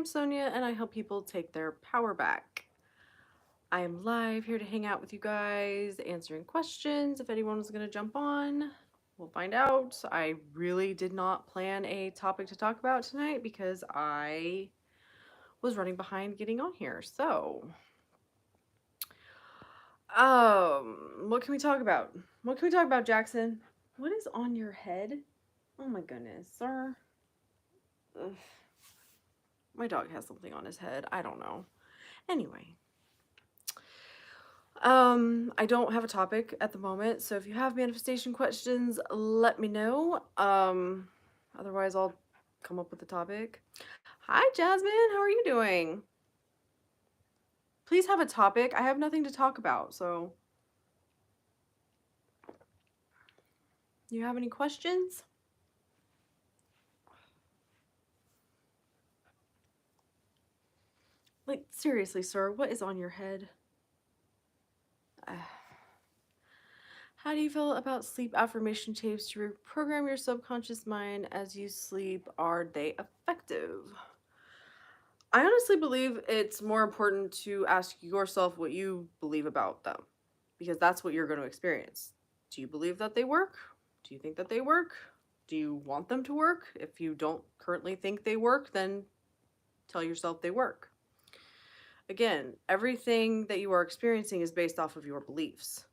I'm Sonia, and I help people take their power back. I am live here to hang out with you guys, answering questions. If anyone was going to jump on, we'll find out. I really did not plan a topic to talk about tonight because I was running behind getting on here. So, what can we talk about? What can we talk about, Jackson? What is on your head? Oh my goodness, sir. Ugh. My dog has something on his head. I don't know. Anyway, I don't have a topic at the moment, so if you have manifestation questions, let me know. Otherwise I'll come up with a topic. Hi Jasmine, how are you doing? Please have a topic. I have nothing to talk about, so you have any questions? Like seriously, sir, what is on your head? How do you feel about sleep affirmation tapes to reprogram your subconscious mind as you sleep? Are they effective? I honestly believe it's more important to ask yourself what you believe about them because that's what you're going to experience. Do you believe that they work? Do you think that they work? Do you want them to work? If you don't currently think they work, then tell yourself they work. Again, everything that you are experiencing is based off of your beliefs.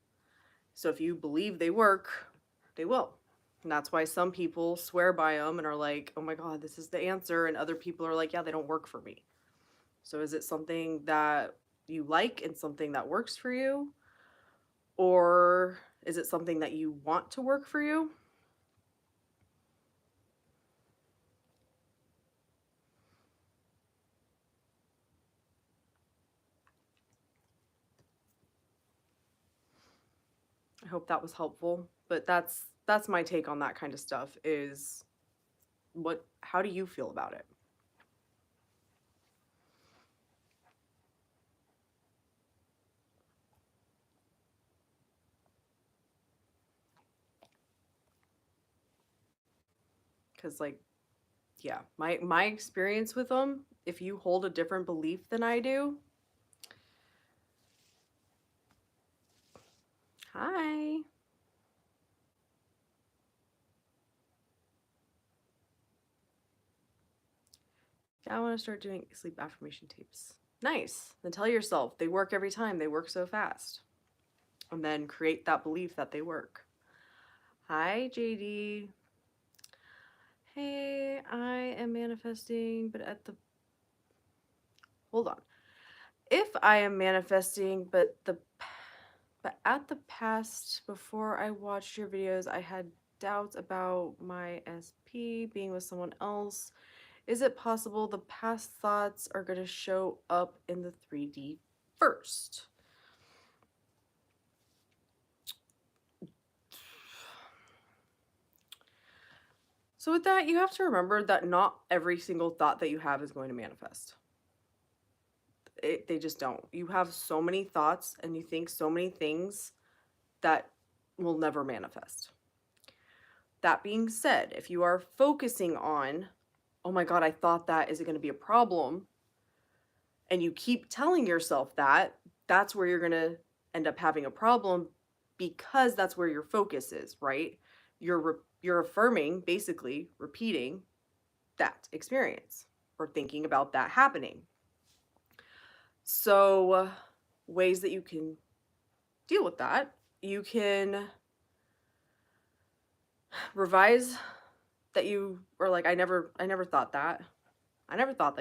So if you believe they work, they will. And that's why some people swear by them and are like, oh my God, this is the answer. And other people are like, yeah, they don't work for me. So is it something that you like and something that works for you? Or is it something that you want to work for you? I hope that was helpful, but that's my take on that kind of stuff is how do you feel about it? Cuz like yeah, my experience with them, if you hold a different belief than I do. Hi. Yeah, I want to start doing sleep affirmation tapes. Nice. Then tell yourself they work every time. They work so fast. And then create that belief that they work. Hi, JD. Hey, I am manifesting, but hold on. If I am manifesting, but at the past, before I watched your videos, I had doubts about my SP being with someone else. Is it possible the past thoughts are going to show up in the 3D first? So with that, you have to remember that not every single thought that you have is going to manifest. They just don't. You have so many thoughts and you think so many things that will never manifest. That being said, if you are focusing on, oh my God, I thought that, is it going to be a problem? And you keep telling yourself that, that's where you're going to end up having a problem because that's where your focus is, right? You're affirming, basically repeating that experience or thinking about that happening. So, ways that you can deal with that, you can revise that you are like, I never thought that. I never thought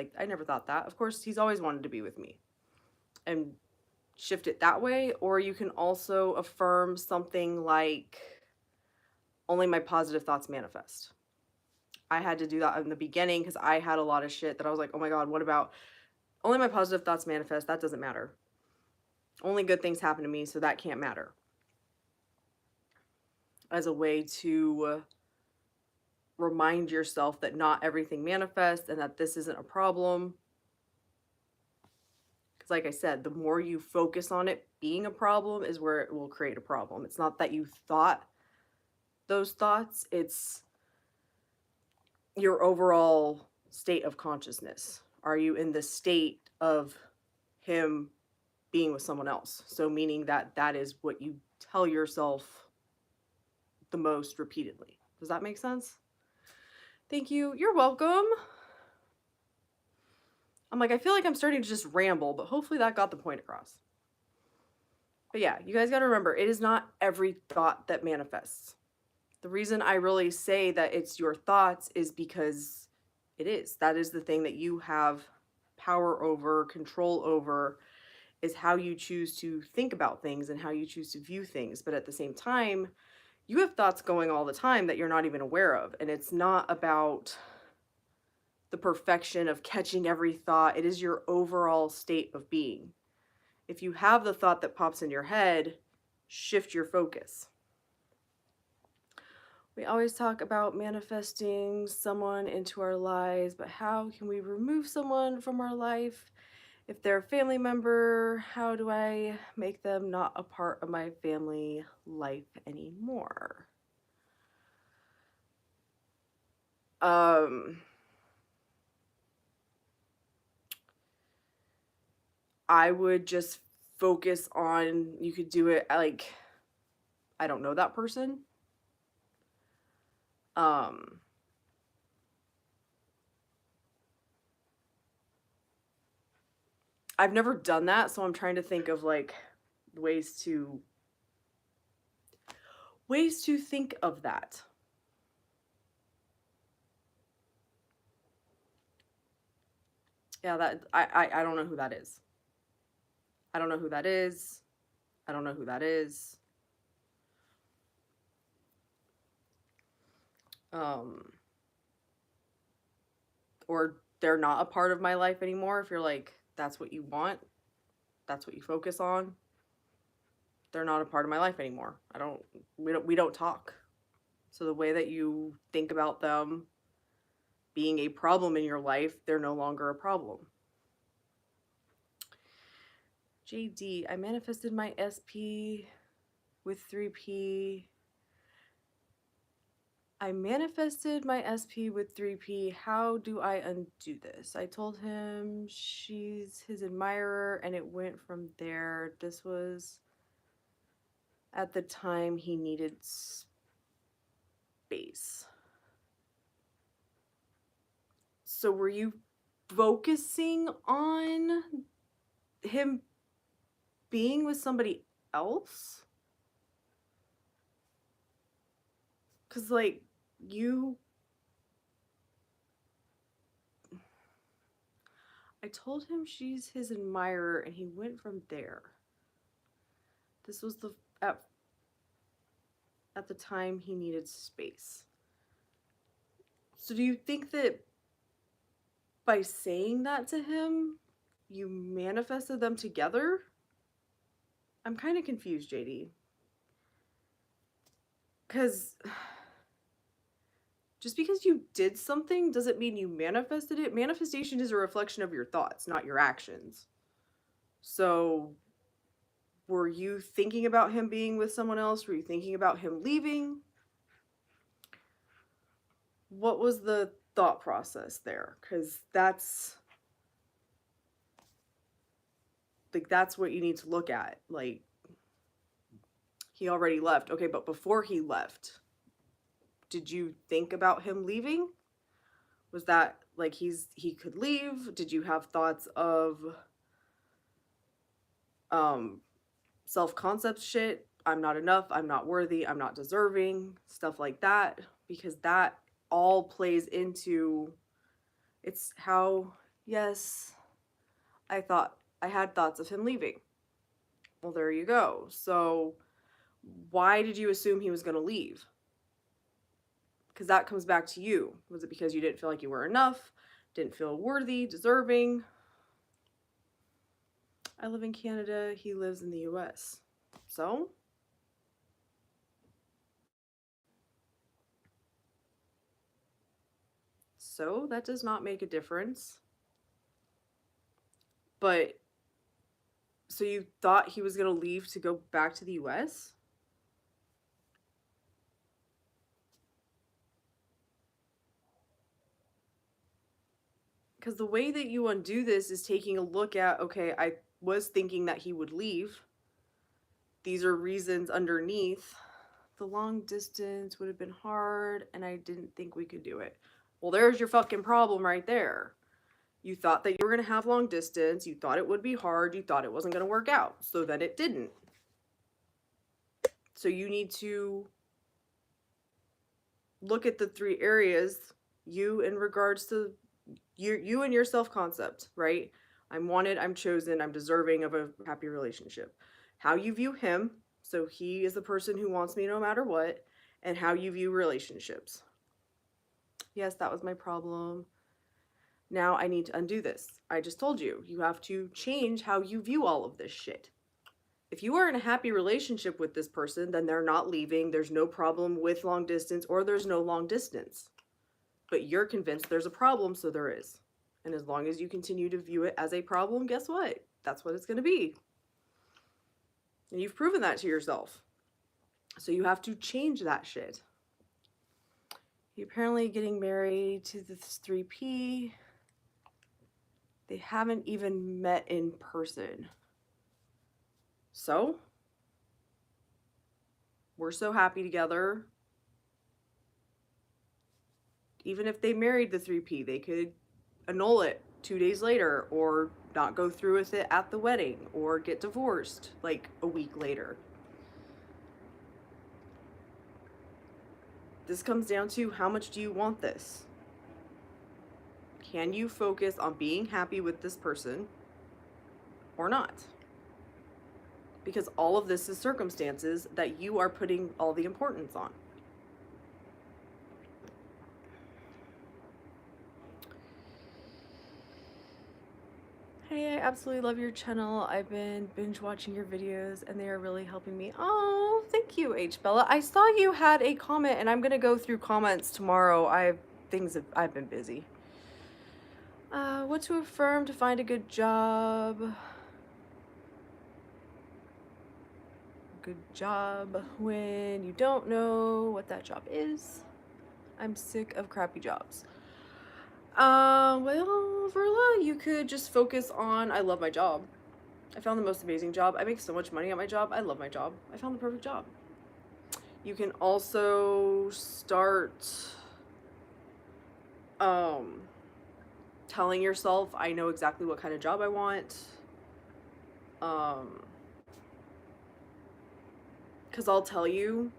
that. Of course, he's always wanted to be with me. And shift it that way. Or you can also affirm something like, only my positive thoughts manifest. I had to do that in the beginning because I had a lot of shit that I was like, oh my God, what about only my positive thoughts manifest? That doesn't matter. Only good things happen to me, so that can't matter. As a way to remind yourself that not everything manifests and that this isn't a problem. Because like I said, the more you focus on it being a problem is where it will create a problem. It's not that you thought those thoughts, it's your overall state of consciousness Are you in the state of him being with someone else? So meaning that that is what you tell yourself the most repeatedly. Does that make sense? Thank you. You're welcome. I'm like, I feel like I'm starting to just ramble, but hopefully that got the point across. But yeah, you guys got to remember, it is not every thought that manifests. The reason I really say that it's your thoughts is because it is. That is the thing that you have power over, control over, is how you choose to think about things and how you choose to view things. But at the same time, you have thoughts going all the time that you're not even aware of. And it's not about the perfection of catching every thought. It is your overall state of being. If you have the thought that pops in your head, shift your focus. We always talk about manifesting someone into our lives, but how can we remove someone from our life? If they're a family member, how do I make them not a part of my family life anymore? I would just focus on, you could do it like, I don't know that person. I've never done that, so I'm trying to think of like ways to think of that. Yeah, that I don't know who that is. I don't know who that is. I don't know who that is. Or they're not a part of my life anymore. If you're like, that's what you want, that's what you focus on, they're not a part of my life anymore. We don't talk. So the way that you think about them being a problem in your life, they're no longer a problem. JD, I manifested my SP with 3P. I manifested my SP with 3P. How do I undo this? I told him she's his admirer, and it went from there. This was at the time he needed space. So were you focusing on him being with somebody else? Because, like, I told him she's his admirer, and he went from there. This was at the time he needed space. So do you think that by saying that to him, you manifested them together? I'm kind of confused, JD. Because just because you did something doesn't mean you manifested it. Manifestation is a reflection of your thoughts, not your actions. So were you thinking about him being with someone else? Were you thinking about him leaving? What was the thought process there? Because that's what you need to look at. Like, he already left. Okay, but before he left, did you think about him leaving? Was that like he could leave? Did you have thoughts of self-concept shit? I'm not enough, I'm not worthy, I'm not deserving, stuff like that, because that all plays into, it's how, yes, I had thoughts of him leaving. Well, there you go. So why did you assume he was going to leave? Because that comes back to you. Was it because you didn't feel like you were enough? Didn't feel worthy, deserving? I live in Canada. He lives in the US. So that does not make a difference. But so you thought he was going to leave to go back to the US? Because the way that you undo this is taking a look at, okay, I was thinking that he would leave. These are reasons underneath. The long distance would have been hard, and I didn't think we could do it. Well, there's your fucking problem right there. You thought that you were going to have long distance. You thought it would be hard. You thought it wasn't going to work out. So then it didn't. So you need to look at the three areas, you in regards to you and your self-concept, right? I'm wanted, I'm chosen, I'm deserving of a happy relationship. How you view him, so he is the person who wants me no matter what, and how you view relationships. Yes, that was my problem. Now I need to undo this. I just told you, you have to change how you view all of this shit. If you are in a happy relationship with this person, then they're not leaving, there's no problem with long distance, or there's no long distance. But you're convinced there's a problem, so there is. And as long as you continue to view it as a problem, guess what? That's what it's going to be. And you've proven that to yourself. So you have to change that shit. You're apparently getting married to this 3P. They haven't even met in person. So, we're so happy together. Even if they married the 3P, they could annul it 2 days later, or not go through with it at the wedding, or get divorced like a week later. This comes down to, how much do you want this? Can you focus on being happy with this person or not? Because all of this is circumstances that you are putting all the importance on. Hey, I absolutely love your channel. I've been binge watching your videos and they are really helping me. Oh, thank you, H. Bella. I saw you had a comment and I'm gonna go through comments tomorrow. I've been busy. What to affirm to find a good job? Good job when you don't know what that job is. I'm sick of crappy jobs. Well, Verla, you could just focus on, I love my job. I found the most amazing job. I make so much money at my job. I love my job. I found the perfect job. You can also start telling yourself, I know exactly what kind of job I want. Because I'll tell you,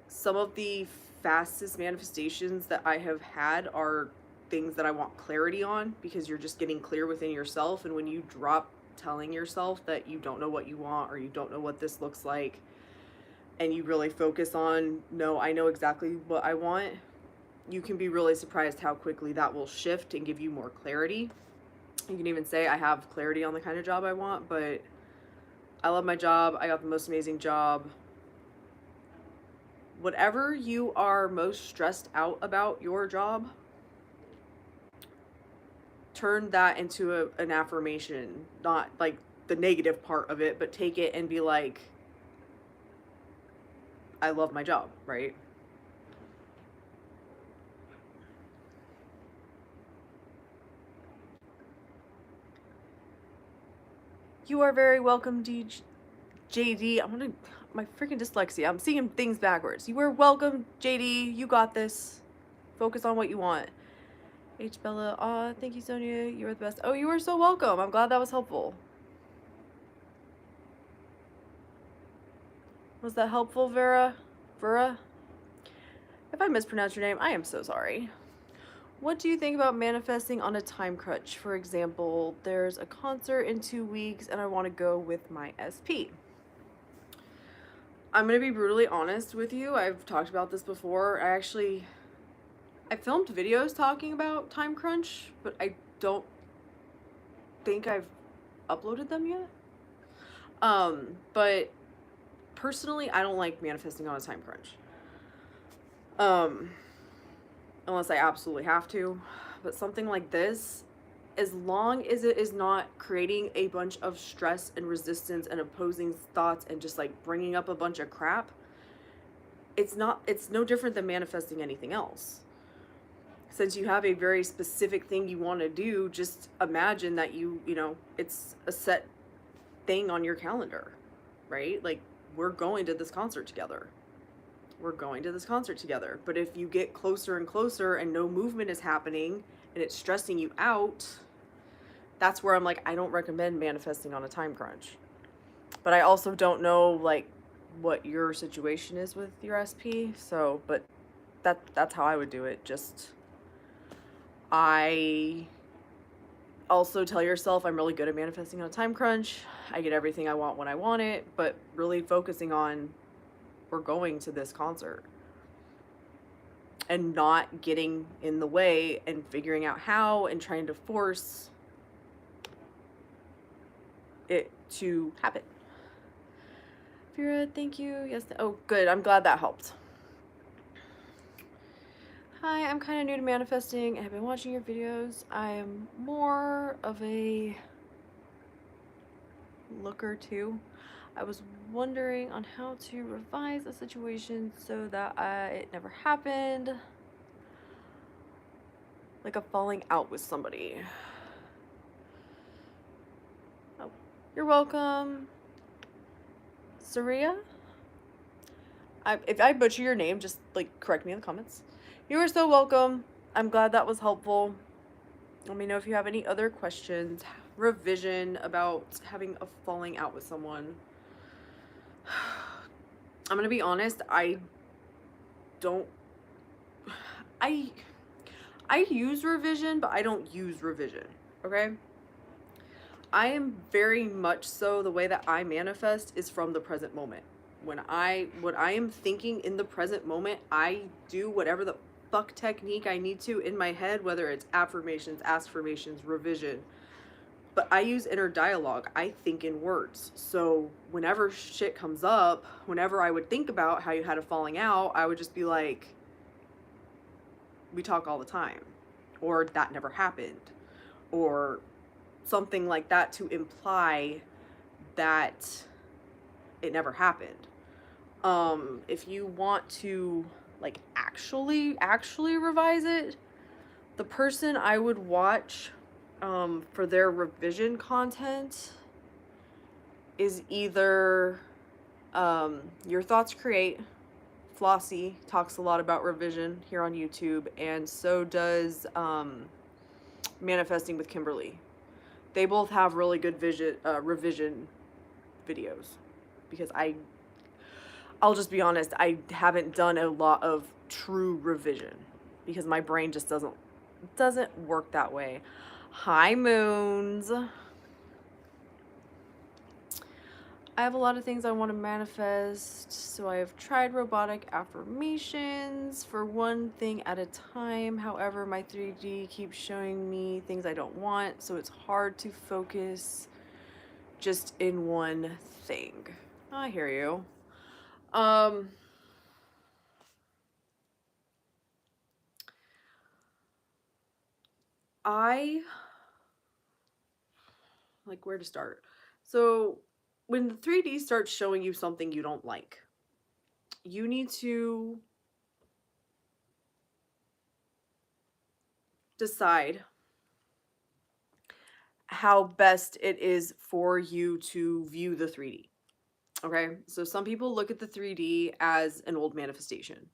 some of the fastest manifestations that I have had are things that I want clarity on, because you're just getting clear within yourself. And when you drop telling yourself that you don't know what you want, or you don't know what this looks like, and you really focus on, no, I know exactly what I want, you can be really surprised how quickly that will shift and give you more clarity. You can even say, I have clarity on the kind of job I want, but I love my job. I got the most amazing job. Whatever you are most stressed out about your job, turn that into an affirmation, not like the negative part of it, but take it and be like, I love my job, right? You are very welcome, JD. My freaking dyslexia. I'm seeing things backwards. You are welcome, JD. You got this. Focus on what you want. H. Bella. Aw, thank you, Sonia. You are the best. Oh, you are so welcome. I'm glad that was helpful. Was that helpful, Vera? If I mispronounced your name, I am so sorry. What do you think about manifesting on a time crunch? For example, there's a concert in 2 weeks and I want to go with my SP. I'm going to be brutally honest with you. I've talked about this before. I filmed videos talking about time crunch, but I don't think I've uploaded them yet. But personally, I don't like manifesting on a time crunch. Unless I absolutely have to. But something like this, as long as it is not creating a bunch of stress and resistance and opposing thoughts and just like bringing up a bunch of crap, it's no different than manifesting anything else. since you have a very specific thing you want to do, just imagine that it's a set thing on your calendar, right? Like, we're going to this concert together. We're going to this concert together. But if you get closer and closer and no movement is happening and it's stressing you out, that's where I'm like, I don't recommend manifesting on a time crunch. But I also don't know, like, what your situation is with your SP. So, but that's how I would do it. Just, I also tell yourself I'm really good at manifesting on a time crunch. I get everything I want when I want it, but really focusing on, we're going to this concert, and not getting in the way and figuring out how and trying to force it to happen. Vera, thank you. Yes. Oh, good. I'm glad that helped. Hi, I'm kind of new to manifesting and have been watching your videos. I am more of a looker too. I was wondering on how to revise a situation so that it never happened. Like a falling out with somebody. Oh, you're welcome. Saria? If I butcher your name, just like correct me in the comments. You are so welcome. I'm glad that was helpful. Let me know if you have any other questions. Revision about having a falling out with someone. I'm gonna be honest, I use revision, but I don't use revision, okay? I am very much so, the way that I manifest is from the present moment. What I am thinking in the present moment, I do whatever the fuck technique I need to in my head, whether it's affirmations, aspirations, revision. But I use inner dialogue. I think in words. So whenever shit comes up, whenever I would think about how you had a falling out, I would just be like, we talk all the time, or that never happened, or something like that to imply that it never happened. If you want to like actually revise it, the person I would watch for their revision content is either Your Thoughts Create. Flossie talks a lot about revision here on YouTube, and so does Manifesting with Kimberly. They both have really good revision videos, because I'll just be honest, I haven't done a lot of true revision because my brain just doesn't work that way. Hi, Moons. I have a lot of things I want to manifest, so I have tried robotic affirmations for one thing at a time. However, my 3D keeps showing me things I don't want, so it's hard to focus just in one thing. I hear you. Like, where to start? So when the 3D starts showing you something you don't like, you need to decide how best it is for you to view the 3D. Okay, so some people look at the 3D as an old manifestation,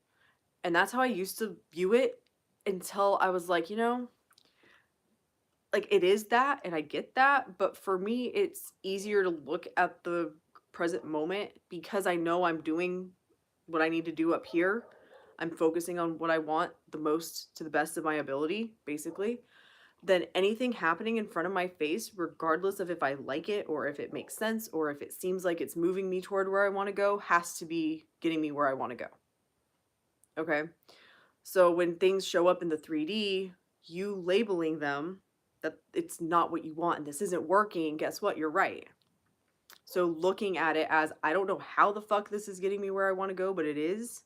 and that's how I used to view it until I was like, like, it is that, and I get that, but for me, it's easier to look at the present moment because I know I'm doing what I need to do up here. I'm focusing on what I want the most to the best of my ability, basically, than anything happening in front of my face, regardless of if I like it or if it makes sense or if it seems like it's moving me toward where I want to go, has to be getting me where I want to go. Okay? So when things show up in the 3D, you labeling them that it's not what you want and this isn't working, guess what? You're right. So looking at it as, I don't know how the fuck this is getting me where I want to go, but it is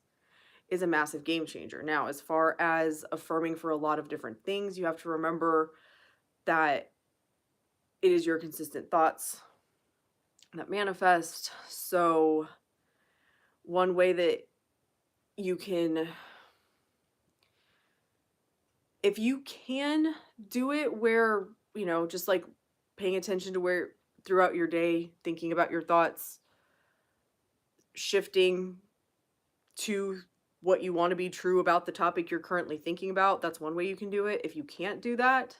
a massive game changer. Now, as far as affirming for a lot of different things, you have to remember that it is your consistent thoughts that manifest. So one way that you can if you can do it where, just like paying attention to where throughout your day, thinking about your thoughts, shifting to what you want to be true about the topic you're currently thinking about, that's one way you can do it. If you can't do that,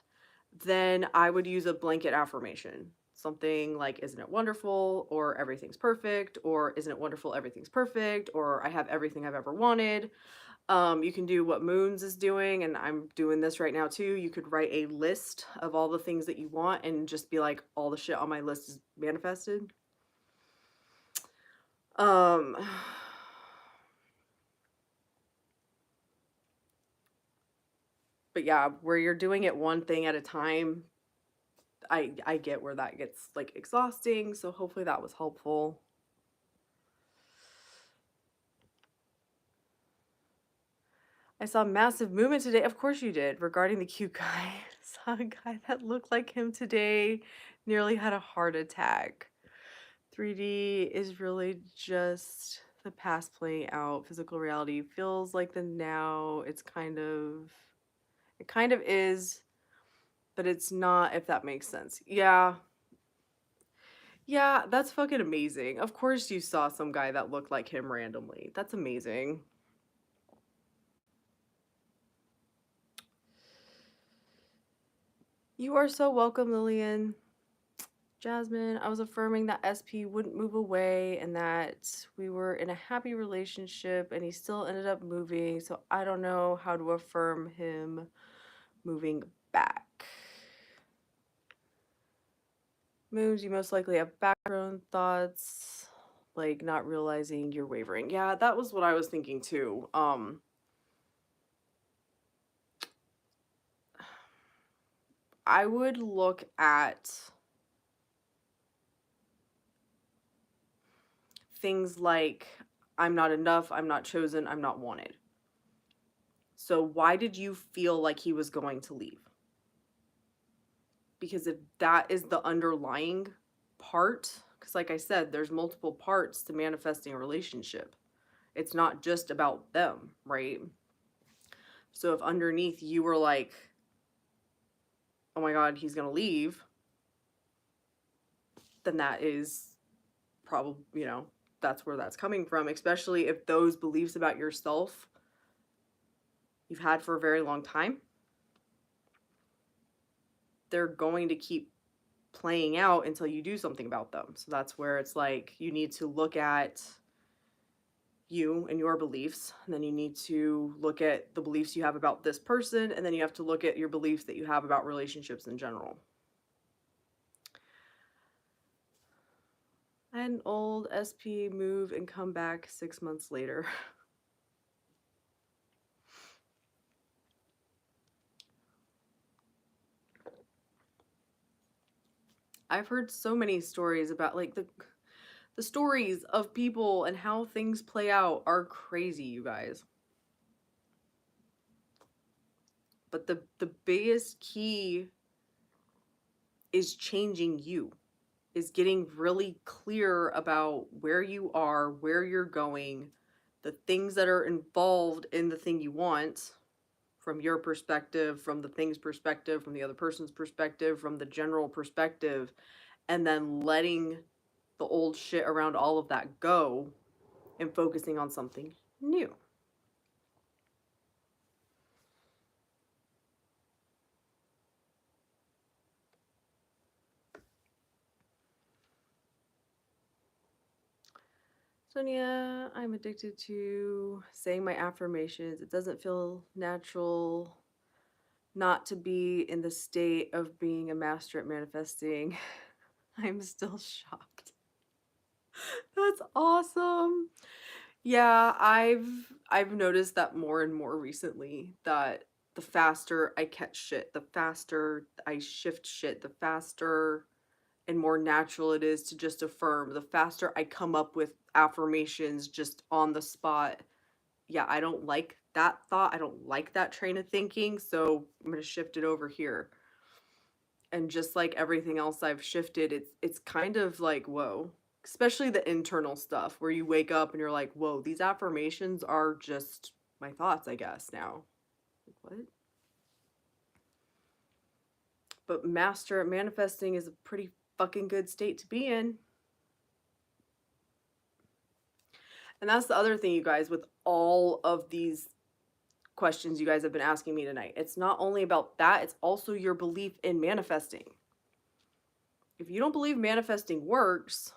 then I would use a blanket affirmation. Something like, isn't it wonderful? Or everything's perfect? Or isn't it wonderful? Everything's perfect? Or I have everything I've ever wanted. You can do what Moons is doing, and I'm doing this right now too. You could write a list of all the things that you want and just be like, all the shit on my list is manifested. Um, but yeah, where you're doing it one thing at a time, I get where that gets like exhausting, so hopefully that was helpful. I saw massive movement today. Of course you did, regarding the cute guy. I saw a guy that looked like him today, nearly had a heart attack. 3D is really just the past playing out. Physical reality feels like the now. It kind of is, but it's not, if that makes sense. Yeah. Yeah, that's fucking amazing. Of course you saw some guy that looked like him randomly. That's amazing. You are so welcome, Lillian. Jasmine, I was affirming that SP wouldn't move away and that we were in a happy relationship and he still ended up moving. So I don't know how to affirm him moving back. Moons, you most likely have background thoughts, like not realizing you're wavering. Yeah, that was what I was thinking too. I would look at things like I'm not enough, I'm not chosen, I'm not wanted. So why did you feel like he was going to leave? Because if that is the underlying part, because like I said, there's multiple parts to manifesting a relationship. It's not just about them, right? So if underneath you were like, oh my God, he's going to leave, then that is probably, that's where that's coming from, especially if those beliefs about yourself you've had for a very long time. They're going to keep playing out until you do something about them. So that's where it's like you need to look at you and your beliefs, and then you need to look at the beliefs you have about this person, and then you have to look at your beliefs that you have about relationships in general. I had an old SP move and come back 6 months later. I've heard so many stories about like the stories of people and how things play out are crazy, you guys. But the biggest key is changing you, is getting really clear about where you are, where you're going, the things that are involved in the thing you want from your perspective, from the thing's perspective, from the other person's perspective, from the general perspective, and then letting the old shit around all of that go and focusing on something new. Sonia, I'm addicted to saying my affirmations. It doesn't feel natural not to be in the state of being a master at manifesting. I'm still shocked. That's awesome. Yeah, I've noticed that more and more recently that the faster I catch shit, the faster I shift shit, the faster and more natural it is to just affirm, the faster I come up with affirmations just on the spot. Yeah, I don't like that thought. I don't like that train of thinking, so I'm going to shift it over here. And just like everything else I've shifted, it's kind of like, whoa, especially the internal stuff where you wake up and you're like, whoa, these affirmations are just my thoughts, I guess now. Like, what? But master at manifesting is a pretty fucking good state to be in. And that's the other thing, you guys, with all of these questions you guys have been asking me tonight. It's not only about that, it's also your belief in manifesting. If you don't believe manifesting works,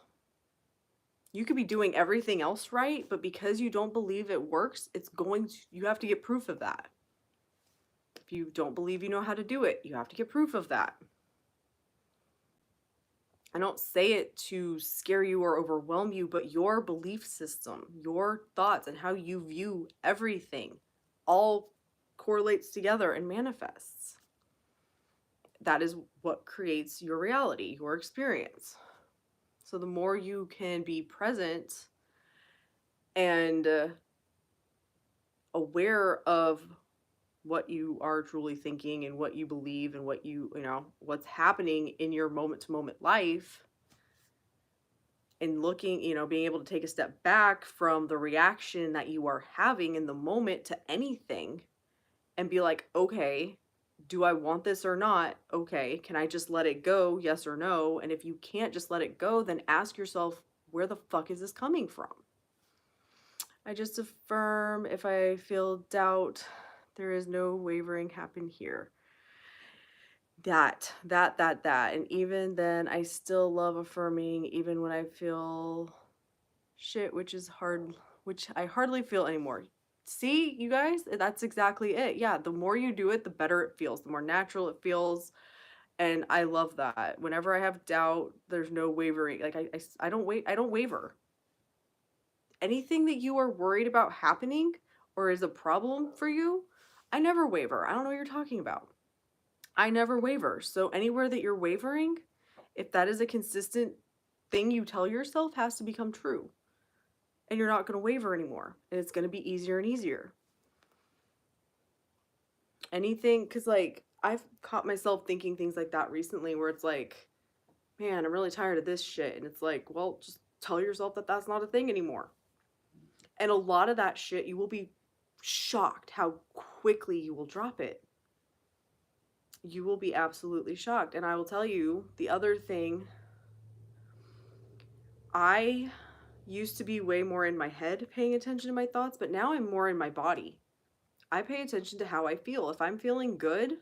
you could be doing everything else right, but because you don't believe it works, you have to get proof of that. If you don't believe you know how to do it, you have to get proof of that. I don't say it to scare you or overwhelm you, but your belief system, your thoughts, and how you view everything all correlates together and manifests. That is what creates your reality, your experience. So the more you can be present and aware of what you are truly thinking and what you believe and what what's happening in your moment to moment life, and looking, being able to take a step back from the reaction that you are having in the moment to anything and be like, okay, do I want this or not? Okay, can I just let it go? Yes or no? And if you can't just let it go, then ask yourself, where the fuck is this coming from? I just affirm if I feel doubt, there is no wavering happen here. That. And even then, I still love affirming, even when I feel shit, which I hardly feel anymore. See, you guys, that's exactly it. Yeah, the more you do it, the better it feels, the more natural it feels. And I love that. Whenever I have doubt, there's no wavering. Like I don't waver. Anything that you are worried about happening or is a problem for you, I never waver. I don't know what you're talking about. I never waver. So anywhere that you're wavering, if that is a consistent thing you tell yourself, has to become true. And you're not going to waver anymore. And it's going to be easier and easier. Anything, because like I've caught myself thinking things like that recently where it's like, man, I'm really tired of this shit. And it's like, well, just tell yourself that that's not a thing anymore. And a lot of that shit, you will be shocked how quickly you will drop it. You will be absolutely shocked. And I will tell you the other thing, I used to be way more in my head paying attention to my thoughts, but now I'm more in my body. I pay attention to how I feel. If I'm feeling good,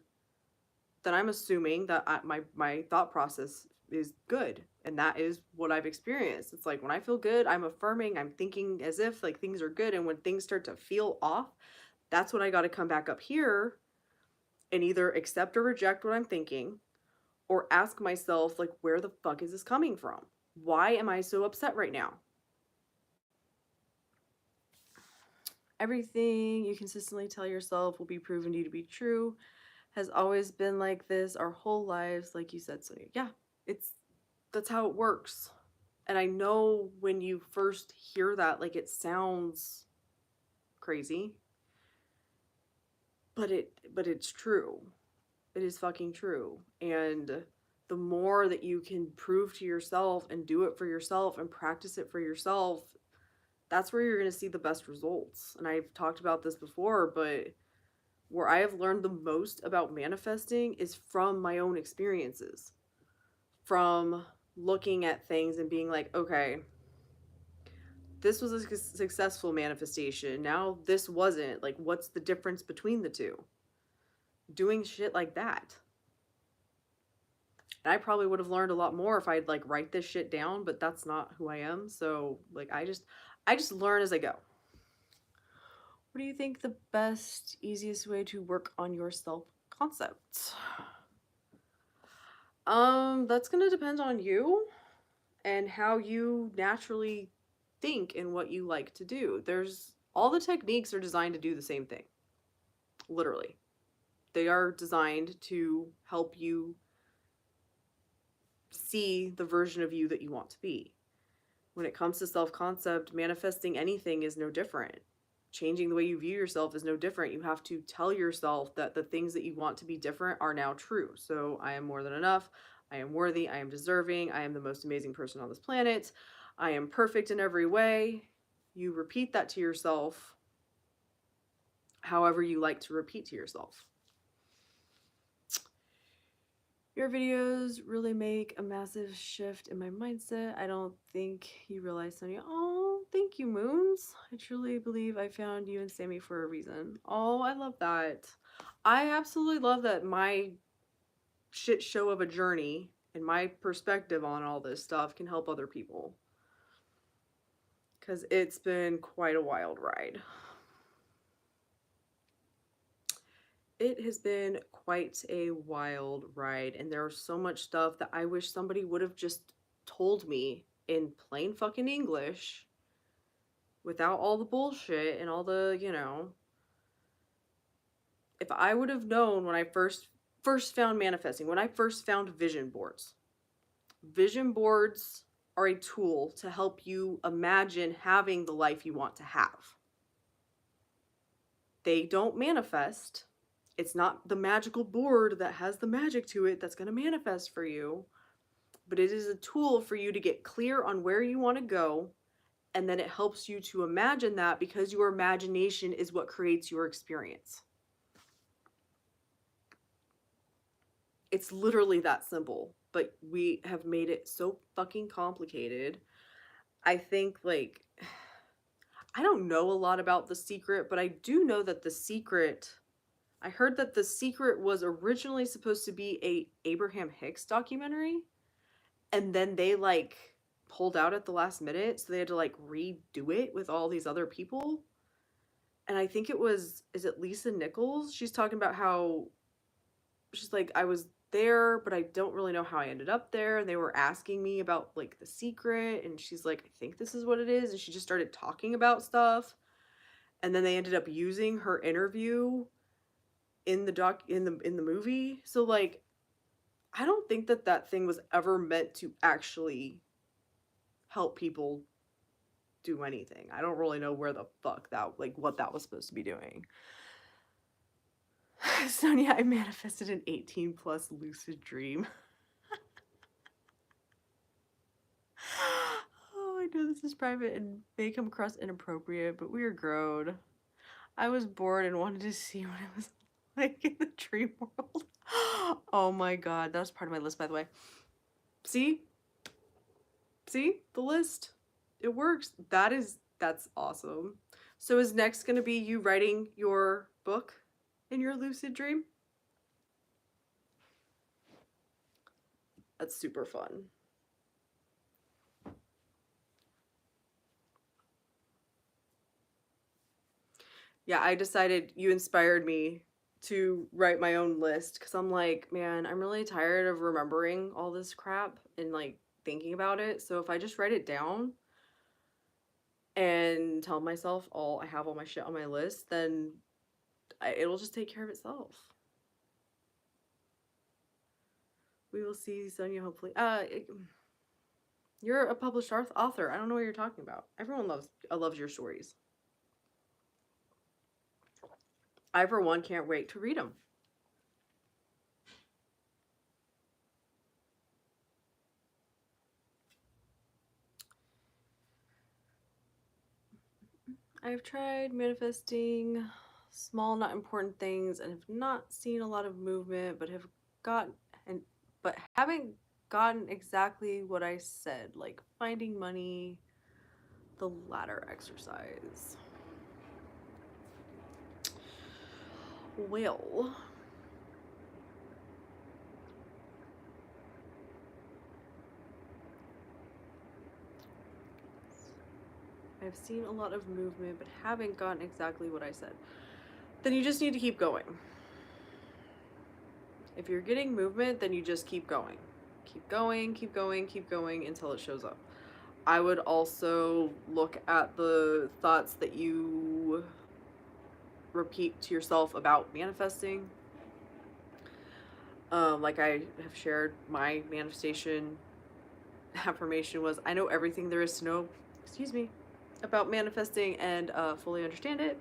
then I'm assuming that my thought process is good, and that is what I've experienced. It's like when I feel good, I'm affirming, I'm thinking as if like things are good, and when things start to feel off, that's when I got to come back up here and either accept or reject what I'm thinking, or ask myself, like, where the fuck is this coming from? Why am I so upset right now? Everything you consistently tell yourself will be proven to be true. Has always been like this our whole lives, like you said, Sonia. Yeah, that's how it works. And I know when you first hear that, like, it sounds crazy, but it's true. It is fucking true. And the more that you can prove to yourself and do it for yourself and practice it for yourself, that's where you're going to see the best results. And I've talked about this before, but where I have learned the most about manifesting is from my own experiences, from looking at things and being like, okay, this was a successful manifestation. Now this wasn't. Like, what's the difference between the two? Doing shit like that. And I probably would have learned a lot more if I'd like write this shit down, but that's not who I am. So like I just learn as I go. What do you think the best, easiest way to work on your self-concept? That's gonna depend on you and how you naturally think and what you like to do. There's all the techniques are designed to do the same thing. Literally. They are designed to help you see the version of you that you want to be. When it comes to self-concept, manifesting anything is no different. Changing the way you view yourself is no different. You have to tell yourself that the things that you want to be different are now true. So I am more than enough. I am worthy. I am deserving. I am the most amazing person on this planet. I am perfect in every way. You repeat that to yourself however you like to repeat to yourself. Your videos really make a massive shift in my mindset. I don't think you realize, Sonia. Oh, thank you, Moons. I truly believe I found you and Sammy for a reason. Oh, I love that. I absolutely love that my shit show of a journey and my perspective on all this stuff can help other people. Because it's been quite a wild ride. It has been quite a wild ride, and there's so much stuff that I wish somebody would have just told me in plain fucking English without all the bullshit and all the, if I would have known when I first found manifesting, when I first found vision boards. Vision boards are a tool to help you imagine having the life you want to have. They don't manifest. It's not the magical board that has the magic to it that's going to manifest for you, but it is a tool for you to get clear on where you want to go, and then it helps you to imagine that because your imagination is what creates your experience. It's literally that simple, but we have made it so fucking complicated. I think, like, I don't know a lot about The Secret, but I do know that I heard that The Secret was originally supposed to be a Abraham Hicks documentary, and then they like pulled out at the last minute, so they had to like redo it with all these other people. And I think is it Lisa Nichols? She's talking about how she's like, I was there, but I don't really know how I ended up there. And they were asking me about like The Secret, and she's like, I think this is what it is. And she just started talking about stuff. And then they ended up using her interview in the movie. So like, I don't think that thing was ever meant to actually help people do anything. I don't really know where the fuck what that was supposed to be doing. Sonia, I manifested an 18 plus lucid dream. Oh, I know this is private and may come across inappropriate, but we are grown. I was bored and wanted to see what it was like in the dream world. Oh my god, that was part of my list, by the way. See? See? The list. It works. That's awesome. So is next gonna be you writing your book in your lucid dream? That's super fun. Yeah, I decided you inspired me to write my own list because I'm like, man, I'm really tired of remembering all this crap and like thinking about it. So if I just write it down and tell myself I have all my shit on my list, then it'll just take care of itself. We will see, Sonia, hopefully. You're a published author. I don't know what you're talking about. Everyone loves your stories. I, for one, can't wait to read them. I've tried manifesting small, not important things and have not seen a lot of movement, but haven't gotten exactly what I said, like finding money, the ladder exercise. Well, I've seen a lot of movement, but haven't gotten exactly what I said. Then you just need to keep going. If you're getting movement, then you just keep going. Keep going, keep going, keep going until it shows up. I would also look at the thoughts that you repeat to yourself about manifesting. Like I have shared, my manifestation affirmation was, I know everything there is to know, about manifesting and fully understand it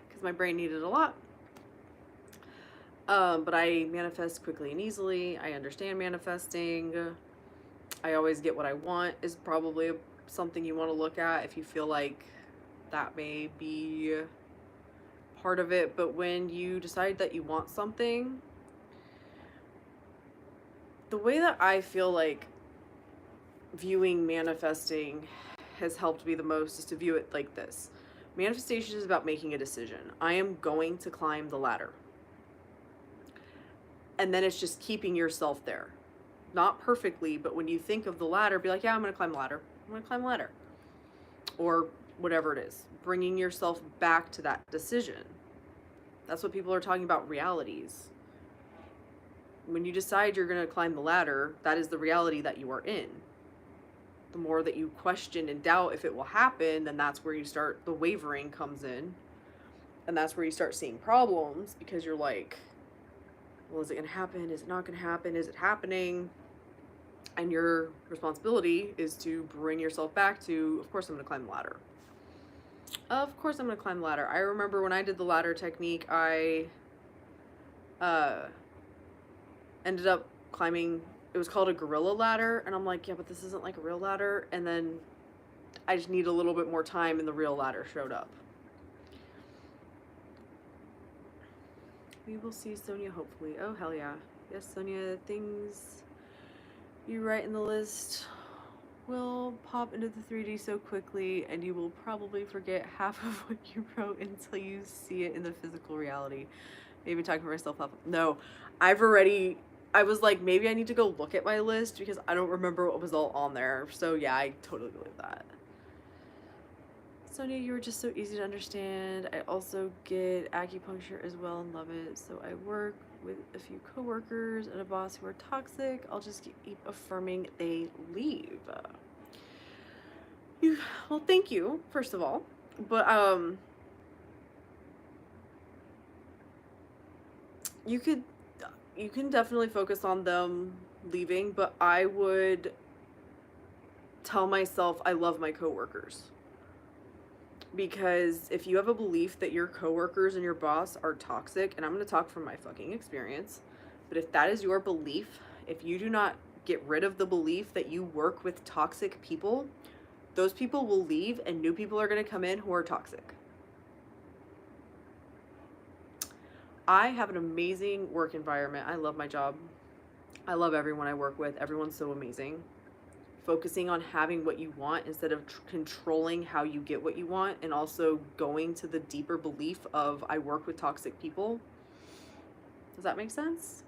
because my brain needed a lot. But I manifest quickly and easily. I understand manifesting. I always get what I want is probably something you want to look at if you feel like that may be part of it. But when you decide that you want something, the way that I feel like viewing manifesting has helped me the most is to view it like this. Manifestation is about making a decision. I am going to climb the ladder. And then it's just keeping yourself there. Not perfectly, but when you think of the ladder, be like, yeah, I'm going to climb the ladder. I'm going to climb the ladder. Or whatever it is. Bringing yourself back to that decision. That's what people are talking about, realities. When you decide you're going to climb the ladder, that is the reality that you are in. The more that you question and doubt if it will happen, then that's where you start, the wavering comes in. And that's where you start seeing problems, because you're like, well, is it going to happen? Is it not going to happen? Is it happening? And your responsibility is to bring yourself back to, of course I'm going to climb the ladder. Of course I'm going to climb the ladder. I remember when I did the ladder technique, I ended up climbing, it was called a gorilla ladder, and I'm like, yeah, but this isn't like a real ladder. And then I just need a little bit more time, and the real ladder showed up. We will see Sonia, hopefully. Oh, hell yeah. Yes, Sonia, things you write in the list will pop into the 3D so quickly, and you will probably forget half of what you wrote until you see it in the physical reality. Maybe talking for myself up. No, I was like, maybe I need to go look at my list because I don't remember what was all on there. So yeah, I totally believe that. Sonia, you were just so easy to understand. I also get acupuncture as well and love it. So I work with a few coworkers and a boss who are toxic. I'll just keep affirming they leave. Well, thank you, first of all. But you can definitely focus on them leaving, but I would tell myself I love my coworkers. Because if you have a belief that your coworkers and your boss are toxic, and I'm going to talk from my fucking experience, but if that is your belief, if you do not get rid of the belief that you work with toxic people, those people will leave and new people are going to come in who are toxic. I have an amazing work environment. I love my job. I love everyone I work with. Everyone's so amazing. Focusing on having what you want instead of controlling how you get what you want, and also going to the deeper belief of I work with toxic people. Does that make sense?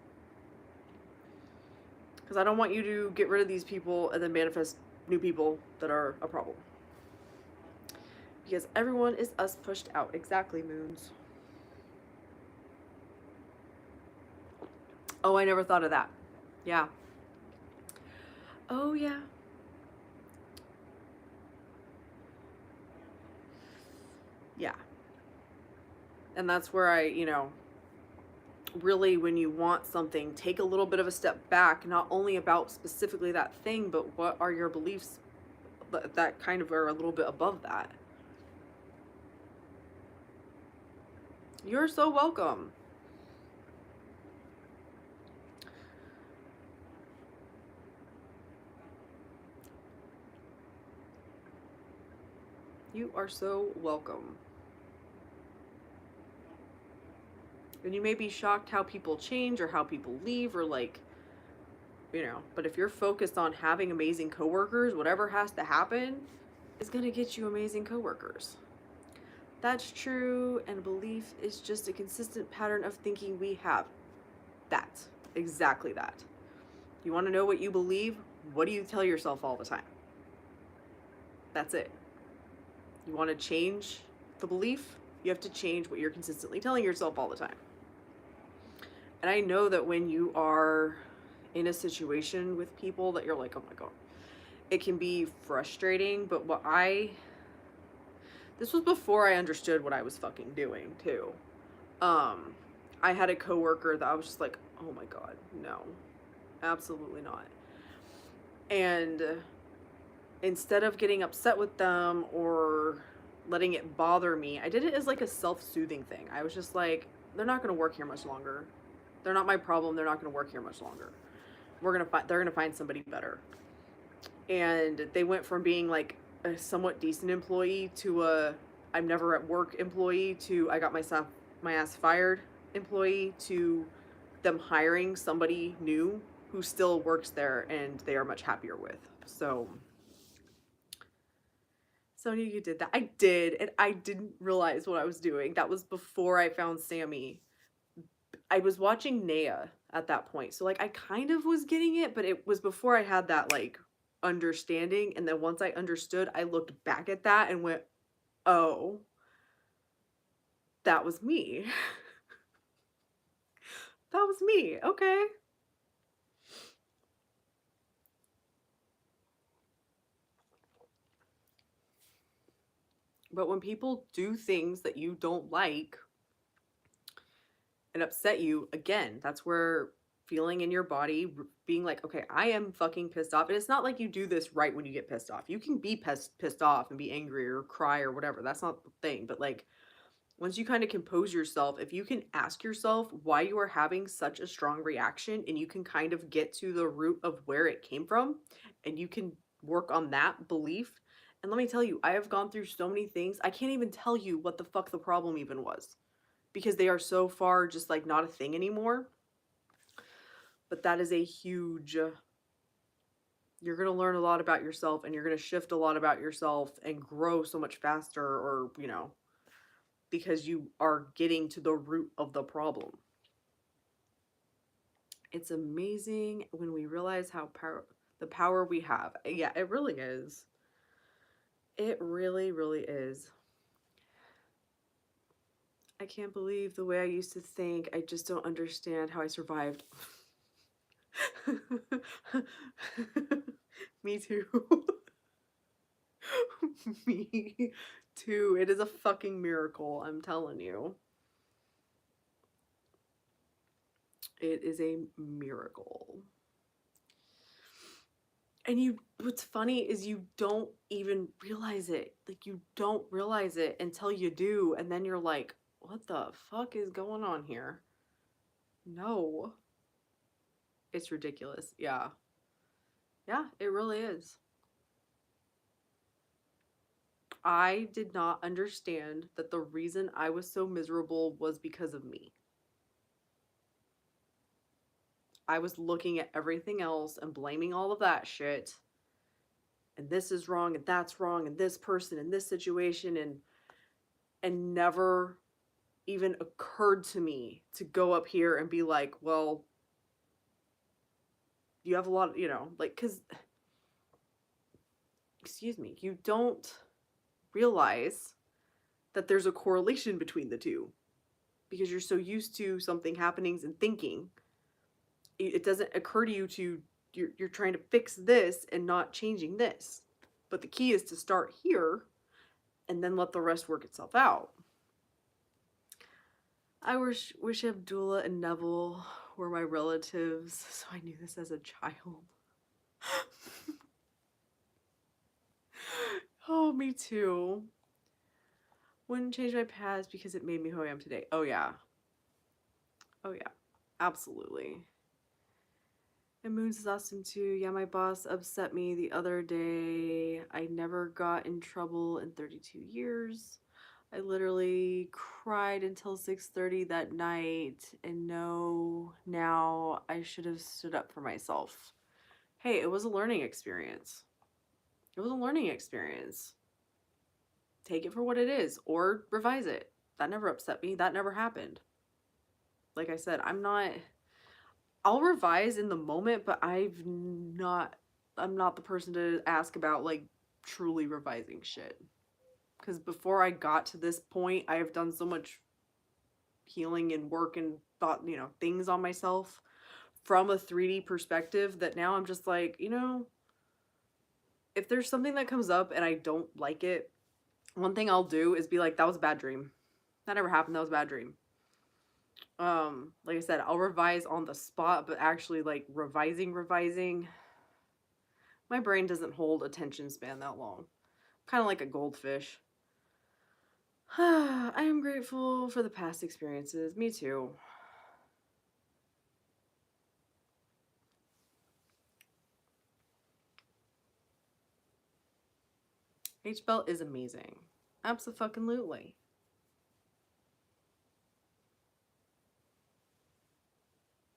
Because I don't want you to get rid of these people and then manifest new people that are a problem. Because everyone is us pushed out. Exactly, Moons. Oh, I never thought of that. Yeah. Oh, yeah. Yeah. And that's where I, really, when you want something, take a little bit of a step back, not only about specifically that thing, but what are your beliefs that kind of are a little bit above that. You're so welcome. You are so welcome. And you may be shocked how people change or how people leave, or like, but if you're focused on having amazing coworkers, whatever has to happen is going to get you amazing coworkers. That's true, and belief is just a consistent pattern of thinking we have. That. Exactly that. You want to know what you believe? What do you tell yourself all the time? That's it. You want to change the belief? You have to change what you're consistently telling yourself all the time. And I know that when you are in a situation with people that you're like, oh my God, it can be frustrating, but this was before I understood what I was fucking doing too. I had a coworker that I was just like, oh my God, no, absolutely not. And instead of getting upset with them or letting it bother me, I did it as like a self-soothing thing. I was just like, they're not going to work here much longer. They're not my problem. They're not going to work here much longer. They're going to find somebody better. And they went from being like a somewhat decent employee to a I'm never at work employee to I got my ass fired employee to them hiring somebody new who still works there and they are much happier with. So Sonia, you did that. I did, and I didn't realize what I was doing. That was before I found Sammy. I was watching Naya at that point. So like I kind of was getting it, but it was before I had that like understanding. And then once I understood, I looked back at that and went, "Oh, that was me." That was me. Okay. But when people do things that you don't like and upset you, again, that's where feeling in your body being like, okay, I am fucking pissed off. And it's not like you do this right when you get pissed off. You can be pissed off and be angry or cry or whatever. That's not the thing. But like once you kind of compose yourself, if you can ask yourself why you are having such a strong reaction and you can kind of get to the root of where it came from and you can work on that belief. And let me tell you, I have gone through so many things. I can't even tell you what the fuck the problem even was because they are so far just like not a thing anymore. But that is a huge, you're going to learn a lot about yourself and you're going to shift a lot about yourself and grow so much faster, or, you know, because you are getting to the root of the problem. It's amazing when we realize how the power we have. Yeah, it really is. It really, really is. I can't believe the way I used to think. I just don't understand how I survived. Me too. Me too. It is a fucking miracle, I'm telling you. It is a miracle. And you, what's funny is you don't even realize it. Like you don't realize it until you do, and then you're like, what the fuck is going on here? No. It's ridiculous. Yeah. Yeah, it really is. I did not understand that the reason I was so miserable was because of me. I was looking at everything else and blaming all of that shit. And this is wrong and that's wrong and this person and this situation, and never even occurred to me to go up here and be like, well, you have a lot of, you know, like, because, excuse me, you don't realize that there's a correlation between the two because you're so used to something happening and thinking. It doesn't occur to you to, you're trying to fix this and not changing this. But the key is to start here and then let the rest work itself out. I wish Abdullah and Neville were my relatives, so I knew this as a child. Oh, me too. Wouldn't change my past because it made me who I am today. Oh, yeah. Oh, yeah. Absolutely. And Moons is awesome too. Yeah, my boss upset me the other day. I never got in trouble in 32 years. I literally cried until 6:30 that night, and no, now I should have stood up for myself. Hey, it was a learning experience. It was a learning experience. Take it for what it is or revise it. That never upset me. That never happened. Like I said, I'll revise in the moment, but I'm not the person to ask about like truly revising shit. Cuz before I got to this point, I have done so much healing and work and thought, you know, things on myself from a 3D perspective that now I'm just like, you know, if there's something that comes up and I don't like it, one thing I'll do is be like, that was a bad dream. That never happened. That was a bad dream. Like I said, I'll revise on the spot, but actually like revising, my brain doesn't hold attention span that long. Kind of like a goldfish. I am grateful for the past experiences. Me too. H-Belt is amazing. Absolutely.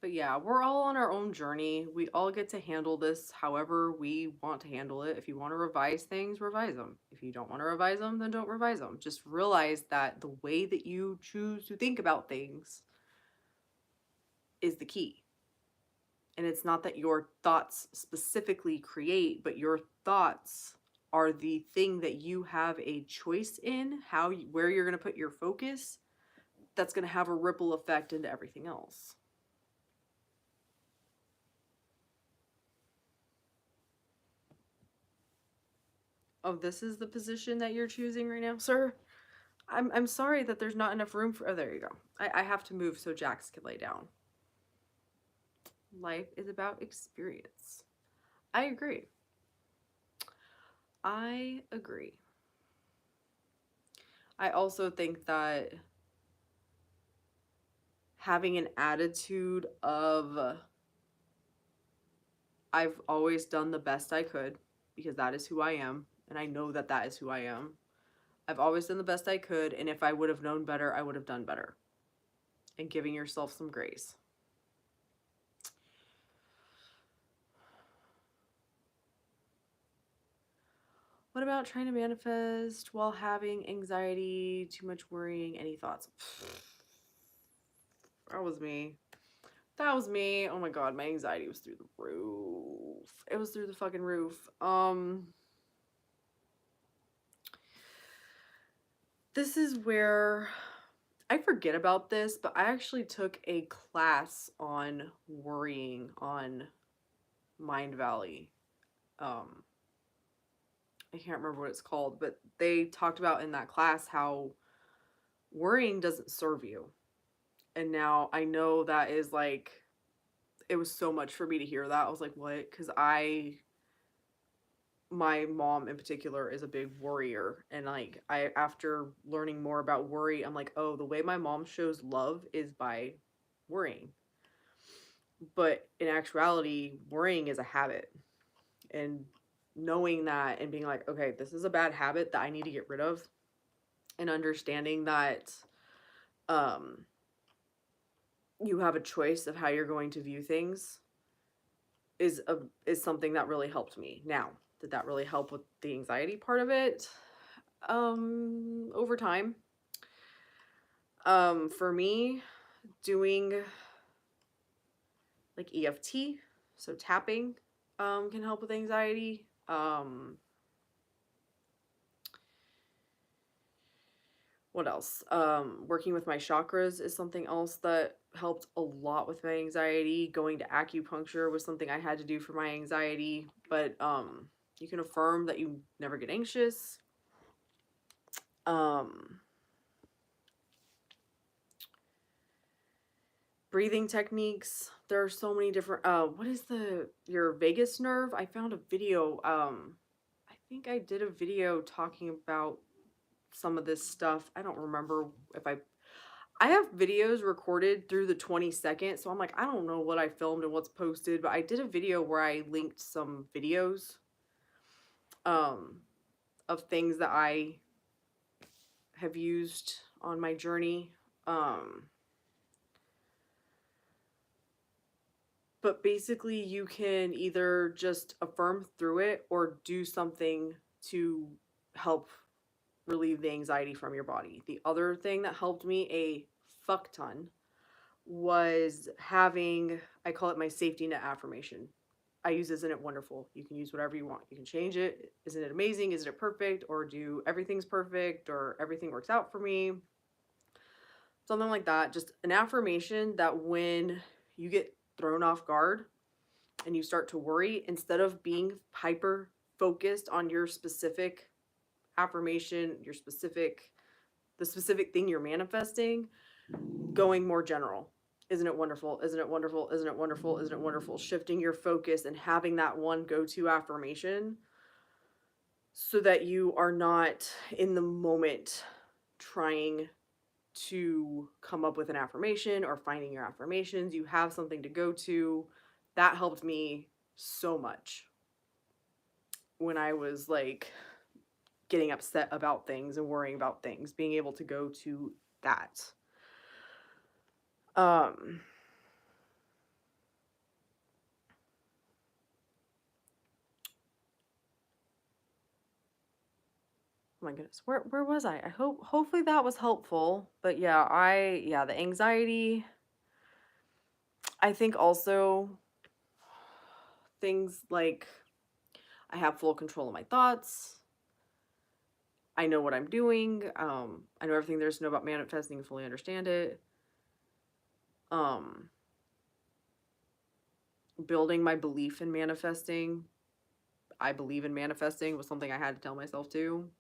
But But yeah, we're all on our own journey. We all get to handle this however we want to handle it. If you want to revise things, revise them. If you don't want to revise them, then don't revise them. Just realize that the way that you choose to think about things is the key. And it's not that your thoughts specifically create, but your thoughts are the thing that you have a choice in, where you're going to put your focus. That's going to have a ripple effect into everything else. Oh, this is the position that you're choosing right now, sir? I'm sorry that there's not enough room for... Oh, there you go. I have to move so Jax can lay down. Life is about experience. I agree. I agree. I also think that having an attitude of I've always done the best I could, because that is who I am, and I know that that is who I am. I've always done the best I could, and if I would have known better, I would have done better. And giving yourself some grace. What about trying to manifest while having anxiety, too much worrying, any thoughts? That was me. That was me. Oh my god, my anxiety was through the roof. It was through the fucking roof. This is where I forget about this, but I actually took a class on worrying on Mindvalley. I can't remember what it's called, but they talked about in that class how worrying doesn't serve you. And now I know that is like, it was so much for me to hear that. I was like, what? Because my mom in particular is a big worrier, and like after learning more about worry, I'm like, oh, the way my mom shows love is by worrying. But in actuality, worrying is a habit, and knowing that and being like, okay, this is a bad habit that I need to get rid of, and understanding that you have a choice of how you're going to view things is something that really helped me. Now, did that really help with the anxiety part of it? Over time. For me, doing like EFT, so tapping, can help with anxiety. What else? Working with my chakras is something else that helped a lot with my anxiety. Going to acupuncture was something I had to do for my anxiety, but you can affirm that you never get anxious. Breathing techniques. There are so many different what is your vagus nerve? I found a video. I think I did a video talking about some of this stuff. I don't remember if I have videos recorded through the 22nd, so I'm like, I don't know what I filmed and what's posted, but I did a video where I linked some videos of things that I have used on my journey. But basically you can either just affirm through it or do something to help relieve the anxiety from your body. The other thing that helped me a fuck ton was having, I call it my safety net affirmation. I use Isn't It Wonderful? You can use whatever you want. You can change it. Isn't it amazing? Isn't it perfect? Or do everything's perfect or everything works out for me? Something like that. Just an affirmation that when you get thrown off guard and you start to worry, instead of being hyper focused on your specific affirmation, the specific thing you're manifesting, going more general. Isn't it wonderful? Isn't it wonderful? Isn't it wonderful? Isn't it wonderful? Shifting your focus and having that one go-to affirmation so that you are not in the moment trying to come up with an affirmation or finding your affirmations. You have something to go to. That helped me so much when I was like getting upset about things and worrying about things, being able to go to that. Oh my goodness. Where was I? I hopefully that was helpful. But yeah, the anxiety, I think also things like I have full control of my thoughts. I know what I'm doing. I know everything there is to know about manifesting and fully understand it. Um, Building my belief in manifesting. I believe in manifesting was something I had to tell myself too.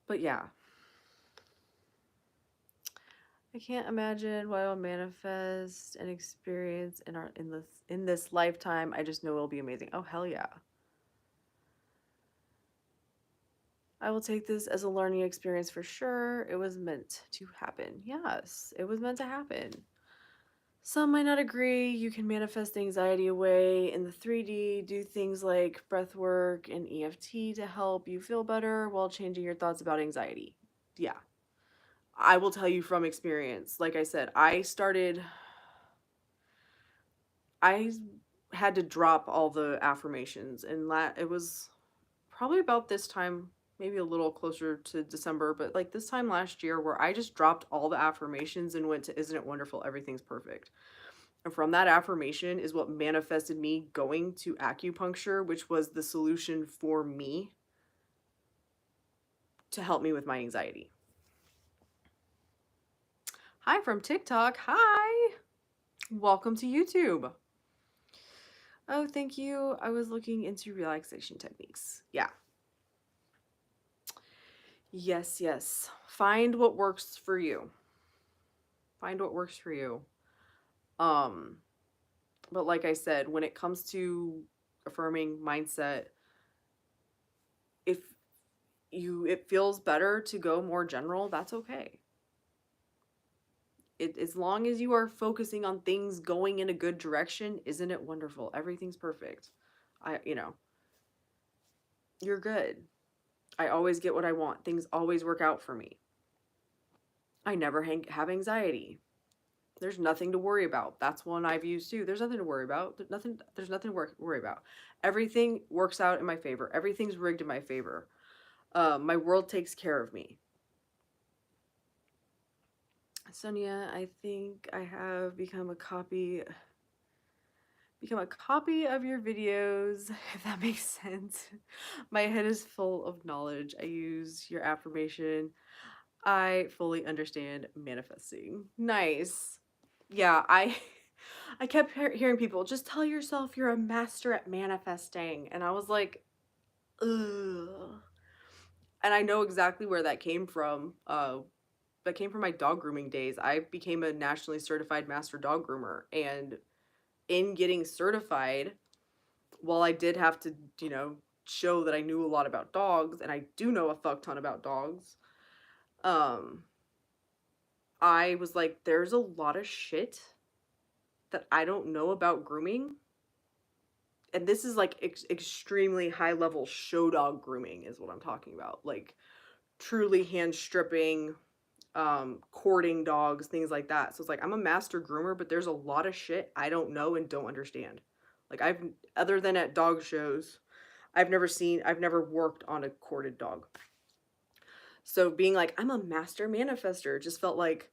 But yeah, I can't imagine what I'll manifest and experience in this lifetime. I just know it'll be amazing. Oh hell yeah. I will take this as a learning experience for sure. It was meant to happen. Yes, it was meant to happen. Some might not agree. You can manifest anxiety away in the 3D, do things like breath work and EFT to help you feel better while changing your thoughts about anxiety. Yeah. I will tell you from experience. Like I said, I had to drop all the affirmations and it was probably about this time, maybe a little closer to December, but like this time last year where I just dropped all the affirmations and went to isn't it wonderful? Everything's perfect. And from that affirmation is what manifested me going to acupuncture, which was the solution for me to help me with my anxiety. Hi from TikTok. Hi. Welcome to YouTube. Oh, thank you. I was looking into relaxation techniques. Yeah. Yes, yes. Find what works for you. Find what works for you. Um, but like I said, when it comes to affirming mindset, if it feels better to go more general, that's okay. As long as you are focusing on things going in a good direction, isn't it wonderful? Everything's perfect. You're good. I always get what I want. Things always work out for me. I never have anxiety. There's nothing to worry about. That's one I've used too. There's nothing to worry about. There's nothing to worry about. Everything works out in my favor. Everything's rigged in my favor. My world takes care of me. Sonia, I think I have become a copy of your videos, if that makes sense. My head is full of knowledge. I use your affirmation. I fully understand manifesting. Nice. Yeah, I kept hearing people just tell yourself you're a master at manifesting, and I was like, ugh. And I know exactly where that came from. That came from my dog grooming days. I became a nationally certified master dog groomer, and in getting certified, while I did have to, show that I knew a lot about dogs, and I do know a fuck ton about dogs, um, I was like, there's a lot of shit that I don't know about grooming. And this is like extremely high level show dog grooming is what I'm talking about. Like truly hand stripping, courting dogs, things like that. So it's like I'm a master groomer, but there's a lot of shit I don't know and don't understand. Like other than at dog shows, I've never worked on a courted dog. So being like, I'm a master manifester just felt like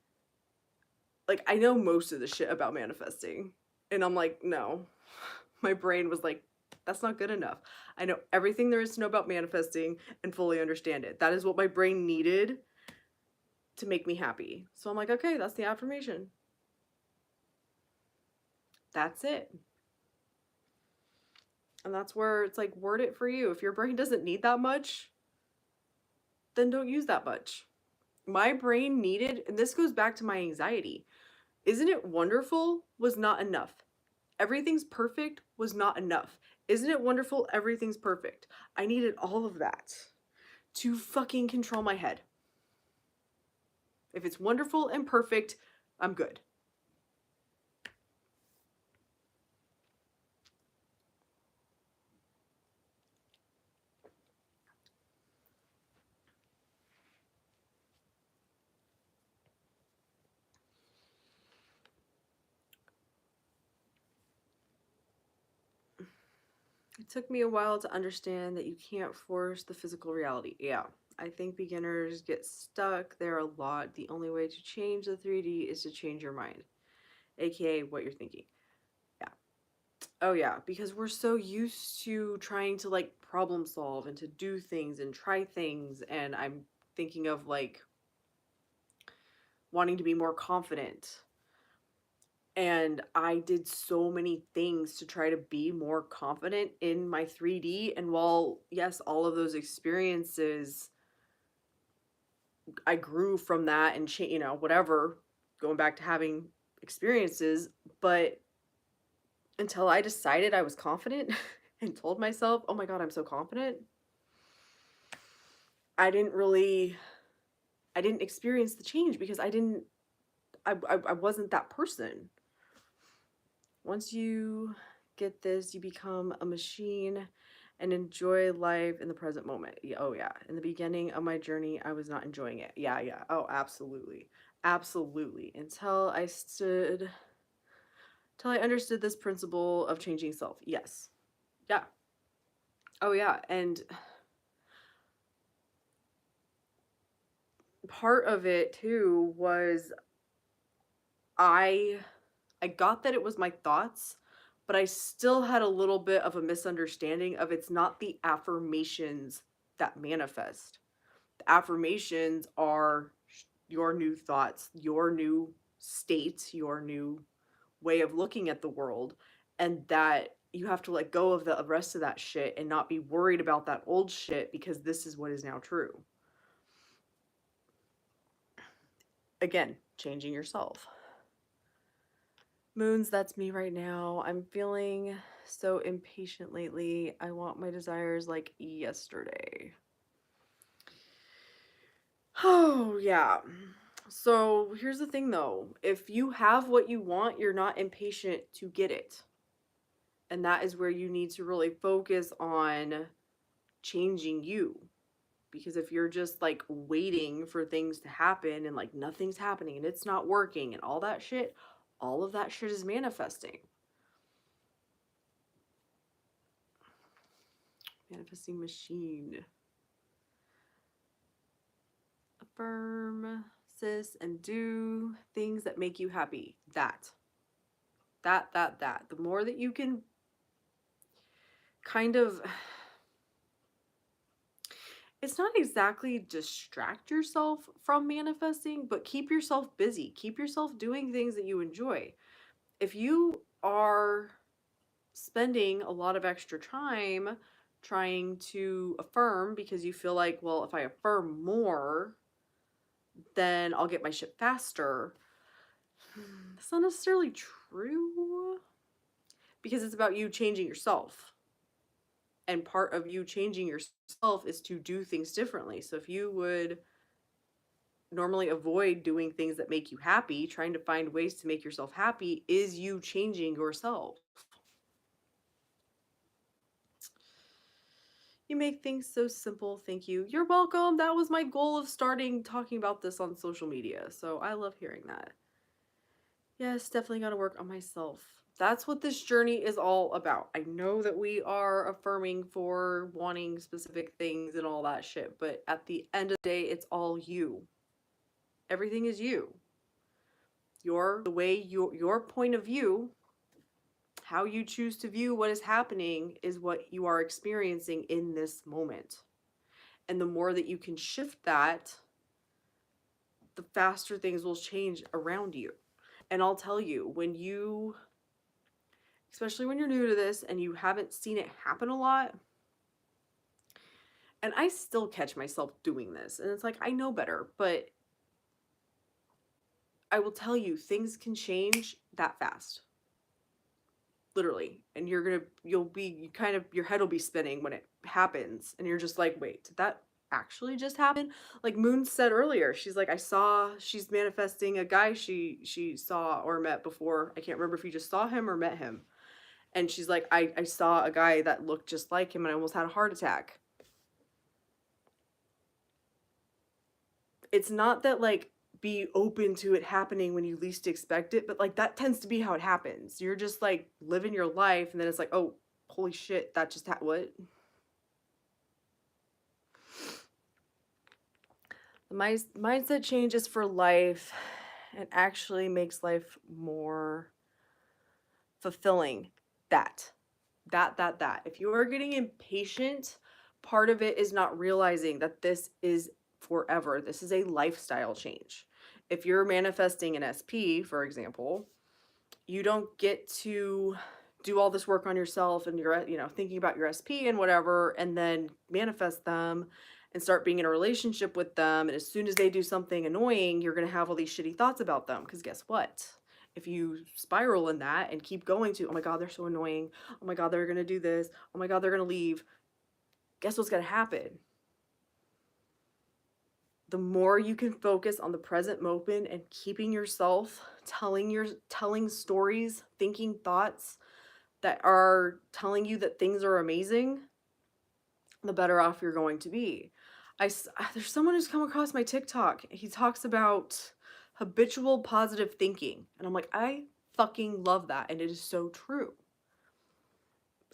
I know most of the shit about manifesting. And I'm like, no. My brain was like, that's not good enough. I know everything there is to know about manifesting and fully understand it. That is what my brain needed to make me happy. So I'm like, okay, that's the affirmation. That's it. And that's where it's like, word it for you. If your brain doesn't need that much, then don't use that much. My brain needed, and this goes back to my anxiety. Isn't it wonderful was not enough. Everything's perfect was not enough. Isn't it wonderful? Everything's perfect. I needed all of that to fucking control my head. If it's wonderful and perfect, I'm good. It took me a while to understand that you can't force the physical reality. Yeah. I think beginners get stuck there a lot. The only way to change the 3D is to change your mind, aka what you're thinking. Yeah. Oh, yeah. Because we're so used to trying to like problem solve and to do things and try things. And I'm thinking of like wanting to be more confident. And I did so many things to try to be more confident in my 3D. And while, yes, all of those experiences, I grew from that and, whatever, going back to having experiences. But until I decided I was confident and told myself, oh my God, I'm so confident, I didn't really, I didn't experience the change because I wasn't that person. Once you get this, you become a machine and enjoy life in the present moment. Oh, yeah. In the beginning of my journey, I was not enjoying it. Yeah, yeah. Oh, absolutely. Absolutely. Until I understood this principle of changing self. Yes. Yeah. Oh, yeah. And part of it too was I I got that it was my thoughts, but I still had a little bit of a misunderstanding of it's not the affirmations that manifest. The affirmations are your new thoughts, your new state, your new way of looking at the world, and that you have to let go of the rest of that shit and not be worried about that old shit because this is what is now true. Again, changing yourself. Moons, that's me right now. I'm feeling so impatient lately. I want my desires like yesterday. Oh, yeah. So here's the thing though. If you have what you want, you're not impatient to get it. And that is where you need to really focus on changing you. Because if you're just like waiting for things to happen and like nothing's happening and it's not working and all of that shit is manifesting. Manifesting machine. Affirm, sis, and do things that make you happy. That. The more that you can kind of, it's not exactly distract yourself from manifesting, but keep yourself busy. Keep yourself doing things that you enjoy. If you are spending a lot of extra time trying to affirm because you feel like, well, if I affirm more, then I'll get my shit faster. That's not necessarily true because it's about you changing yourself. And part of you changing yourself is to do things differently. So if you would normally avoid doing things that make you happy, trying to find ways to make yourself happy is you changing yourself. You make things so simple. Thank you. You're welcome. That was my goal of starting talking about this on social media. So I love hearing that. Yes, definitely got to work on myself. That's what this journey is all about. I know that we are affirming for wanting specific things and all that shit, but at the end of the day, it's all you. Everything is you. Your point of view, how you choose to view what is happening is what you are experiencing in this moment. And the more that you can shift that, the faster things will change around you. And I'll tell you, especially when you're new to this and you haven't seen it happen a lot, and I still catch myself doing this, and it's like, I know better, but I will tell you, things can change that fast. Literally. And your head will be spinning when it happens, and you're just like, wait, did that actually just happen? Like Moon said earlier, she's manifesting a guy she saw or met before. I can't remember if you just saw him or met him. And she's like, I saw a guy that looked just like him and I almost had a heart attack. It's not that like be open to it happening when you least expect it, but like that tends to be how it happens. You're just like living your life and then it's like, oh, Holy shit, that just what? The mindset changes for life and actually makes life more fulfilling. That. If you are getting impatient, part of it is not realizing that this is forever. This is a lifestyle change. If you're manifesting an SP, for example, you don't get to do all this work on yourself and you're, thinking about your SP and whatever, and then manifest them and start being in a relationship with them. And as soon as they do something annoying, you're going to have all these shitty thoughts about them. Because guess what? If you spiral in that and keep going to, oh my God, they're so annoying. Oh my God, they're going to do this. Oh my God, they're going to leave. Guess what's going to happen? The more you can focus on the present moment and keeping yourself telling stories, thinking thoughts that are telling you that things are amazing, the better off you're going to be. There's someone who's come across my TikTok. He talks about habitual positive thinking. And I'm like, I fucking love that. And it is so true.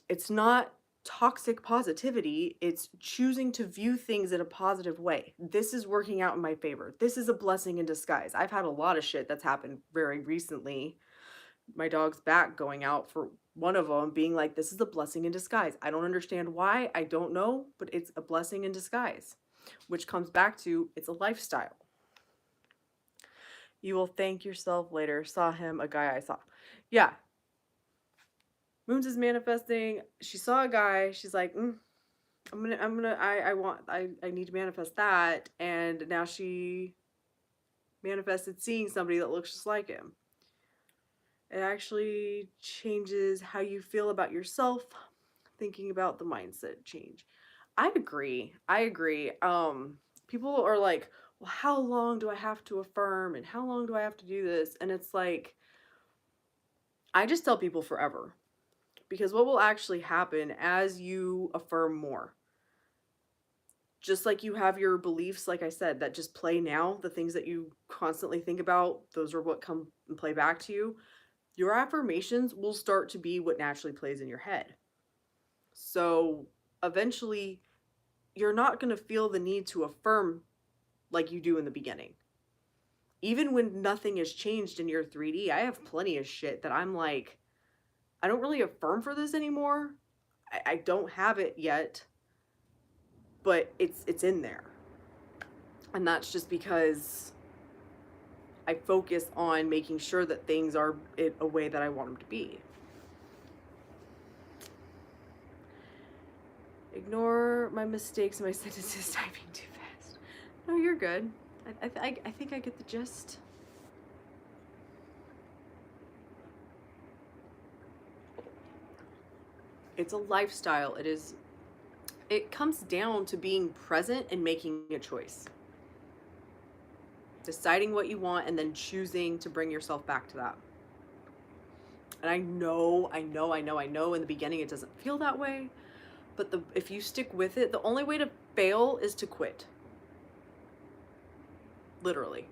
It's not toxic positivity. It's choosing to view things in a positive way. This is working out in my favor. This is a blessing in disguise. I've had a lot of shit that's happened very recently. My dog's back going out, for one of them being like, this is a blessing in disguise. I don't understand why. I don't know, but it's a blessing in disguise, which comes back to it's a lifestyle. You will thank yourself later. Saw him, a guy I saw. Yeah. Moons is manifesting. She saw a guy. She's like, I need to manifest that. And now she manifested seeing somebody that looks just like him. It actually changes how you feel about yourself, thinking about the mindset change. I agree. People are like, well, how long do I have to affirm and how long do I have to do this? And it's like, I just tell people forever. Because what will actually happen as you affirm more? Just like you have your beliefs, like I said, that just play now, the things that you constantly think about, those are what come and play back to you. Your affirmations will start to be what naturally plays in your head. So eventually, you're not going to feel the need to affirm like you do in the beginning. Even when nothing has changed in your 3D, I have plenty of shit that I'm like, I don't really affirm for this anymore. I don't have it yet, but it's in there. And that's just because I focus on making sure that things are in a way that I want them to be. Ignore my mistakes and my sentences typing too fast. No, you're good. I think I get the gist. It's a lifestyle. It comes down to being present and making a choice. Deciding what you want and then choosing to bring yourself back to that. And I know in the beginning it doesn't feel that way, but if you stick with it, the only way to fail is to quit. Literally.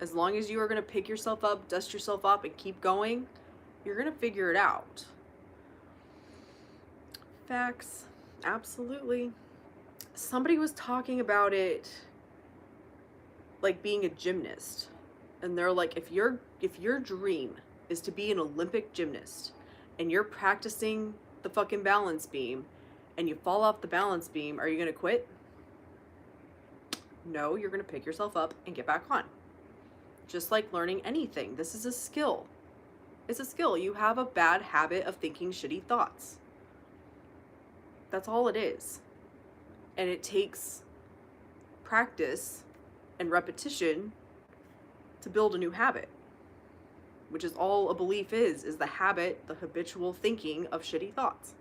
As long as you are going to pick yourself up, dust yourself up, and keep going, you're going to figure it out. Facts. Absolutely. Somebody was talking about it like being a gymnast. And they're like, if your dream is to be an Olympic gymnast and you're practicing the fucking balance beam and you fall off the balance beam, are you going to quit? No, you're going to pick yourself up and get back on. Just like learning anything. This is a skill. It's a skill. You have a bad habit of thinking shitty thoughts. That's all it is. And it takes practice and repetition to build a new habit, which is all a belief is the habit, the habitual thinking of shitty thoughts.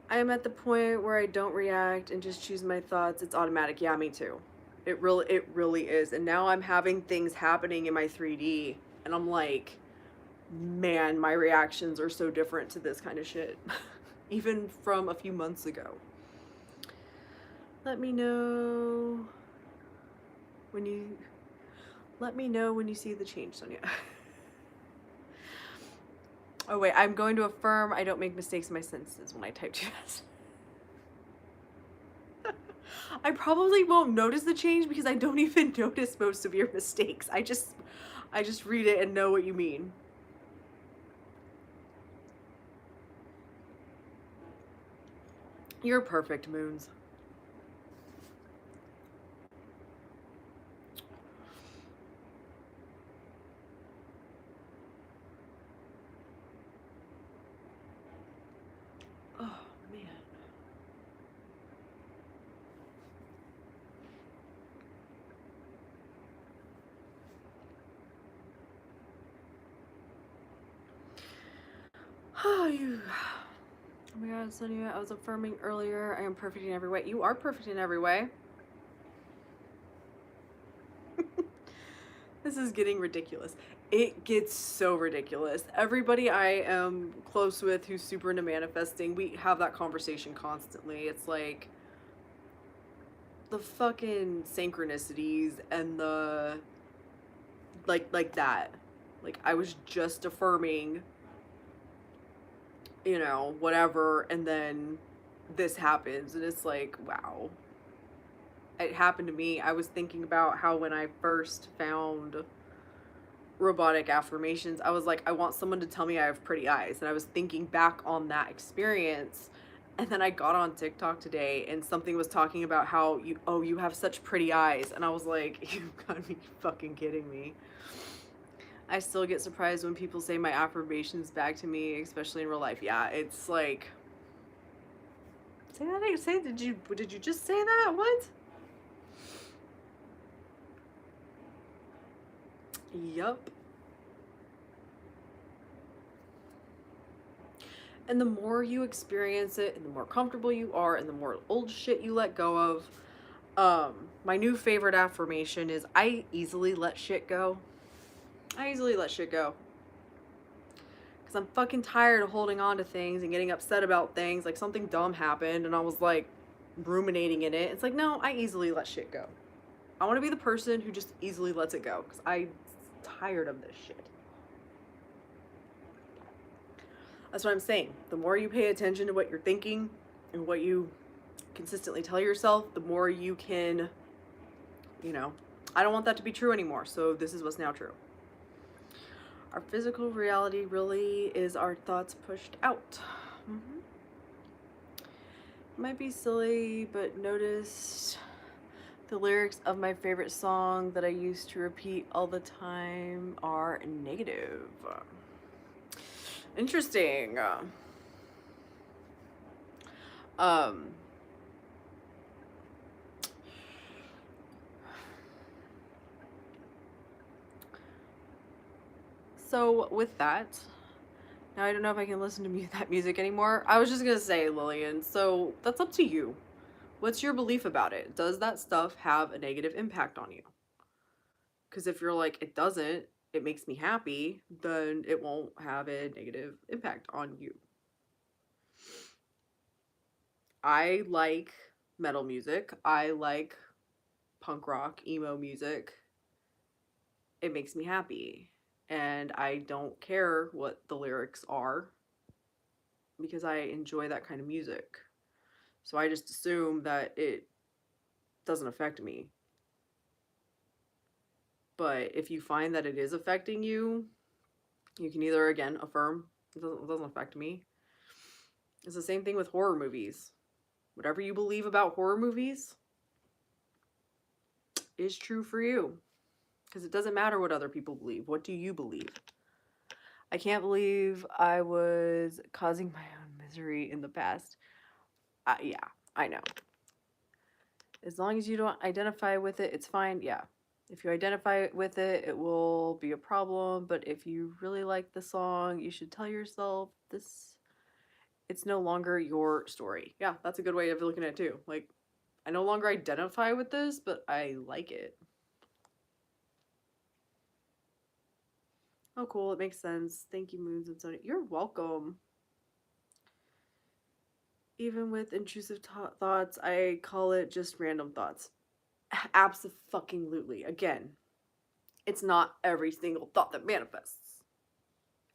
I am at the point where I don't react and just choose my thoughts. It's automatic. Yeah, me too. It really is. And now I'm having things happening in my 3D and I'm like, man, my reactions are so different to this kind of shit. Even from a few months ago. Let me know when you see the change, Sonia. Oh wait, I'm going to affirm I don't make mistakes in my sentences when I type too fast. I probably won't notice the change because I don't even notice most of your mistakes. I just read it and know what you mean. You're perfect, Moons. Oh man. Oh, you. Oh my god, Sonia, I was affirming earlier. I am perfect in every way. You are perfect in every way. This is getting ridiculous. It gets so ridiculous. Everybody I am close with who's super into manifesting, we have that conversation constantly. It's like the fucking synchronicities and the like that. Like I was just affirming, whatever, and then this happens and it's like, wow. It happened to me. I was thinking about how when I first found robotic affirmations, I was like, I want someone to tell me I have pretty eyes. And I was thinking back on that experience. And then I got on TikTok today and something was talking about how you have such pretty eyes. And I was like, you gotta be fucking kidding me. I still get surprised when people say my affirmations back to me, especially in real life. Yeah, it's like, say that again. Did you just say that? What? Yup. And the more you experience it and the more comfortable you are and the more old shit you let go of, my new favorite affirmation is I easily let shit go. I easily let shit go. Because I'm fucking tired of holding on to things and getting upset about things. Like something dumb happened and I was like ruminating in it. It's like, no, I easily let shit go. I want to be the person who just easily lets it go. Because I'm tired of this shit. That's what I'm saying. The more you pay attention to what you're thinking and what you consistently tell yourself, the more you can, I don't want that to be true anymore. So this is what's now true. Our physical reality really is our thoughts pushed out. Mm-hmm. Might be silly, but noticed the lyrics of my favorite song that I used to repeat all the time are negative. Interesting. Um, so with that, now I don't know if I can listen to that music anymore. I was just gonna say, Lillian, so that's up to you. What's your belief about it? Does that stuff have a negative impact on you? Because if you're like, it doesn't, it makes me happy, then it won't have a negative impact on you. I like metal music. I like punk rock, emo music. It makes me happy. And I don't care what the lyrics are because I enjoy that kind of music. So I just assume that it doesn't affect me. But if you find that it is affecting you, you can either, again, affirm it doesn't affect me. It's the same thing with horror movies. Whatever you believe about horror movies is true for you. Because it doesn't matter what other people believe. What do you believe? I can't believe I was causing my own misery in the past. Yeah, I know. As long as you don't identify with it, it's fine. Yeah. If you identify with it, it will be a problem. But if you really like the song, you should tell yourself it's no longer your story. Yeah, that's a good way of looking at it too. Like, I no longer identify with this, but I like it. Oh, cool. It makes sense. Thank you, Moons and Sonia. You're welcome. Even with intrusive thoughts, I call it just random thoughts. Absolutely. Again, it's not every single thought that manifests.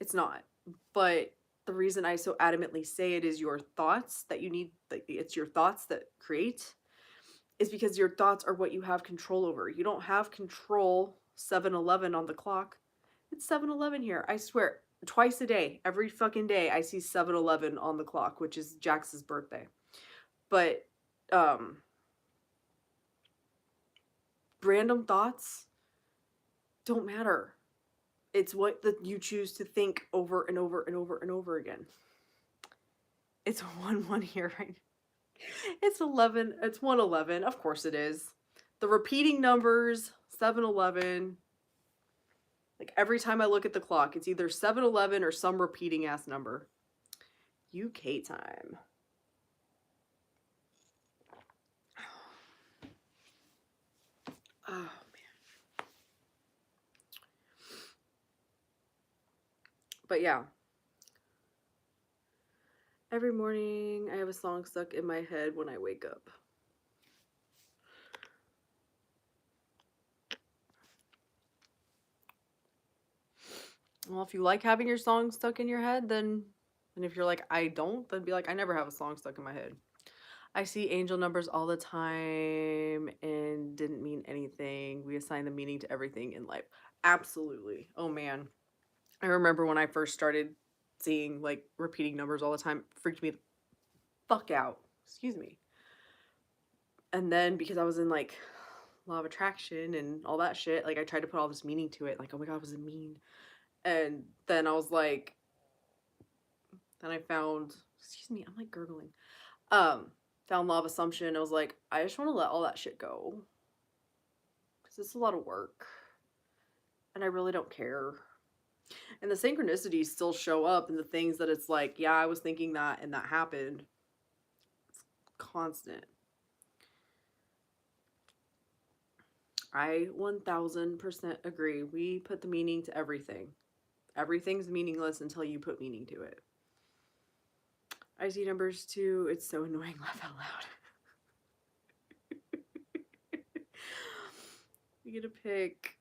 It's not. But the reason I so adamantly say it is your thoughts that you need, like, it's your thoughts that create, is because your thoughts are what you have control over. You don't have control 7-Eleven on the clock. It's 7-Eleven here. I swear, twice a day, every fucking day, I see 7-Eleven on the clock, which is Jax's birthday. But um random thoughts don't matter. It's what that you choose to think over and over and over and over again. It's 1-1 here, right? It's 11. It's 111. Of course it is. The repeating numbers, 7-Eleven. Like every time I look at the clock, it's either 7-Eleven or some repeating ass number. UK time. Oh, man. But yeah. Every morning I have a song stuck in my head when I wake up. Well, if you like having your song stuck in your head, then, and if you're like, I don't, then be like, I never have a song stuck in my head. I see angel numbers all the time and didn't mean anything. We assign the meaning to everything in life. Absolutely. Oh man. I remember when I first started seeing like repeating numbers all the time, it freaked me the fuck out. Excuse me. And then because I was in like law of attraction and all that shit, like I tried to put all this meaning to it. Like, oh my god, was it mean? And then I was like, then I found, excuse me, I'm like gurgling. Found law of assumption. I was like, I just want to let all that shit go because it's a lot of work, and I really don't care. And the synchronicities still show up in the things that it's like, yeah, I was thinking that, and that happened. It's constant. I 1000% agree. We put the meaning to everything. Everything's meaningless until you put meaning to it. I see numbers too. It's so annoying. Laugh out loud. We get to pick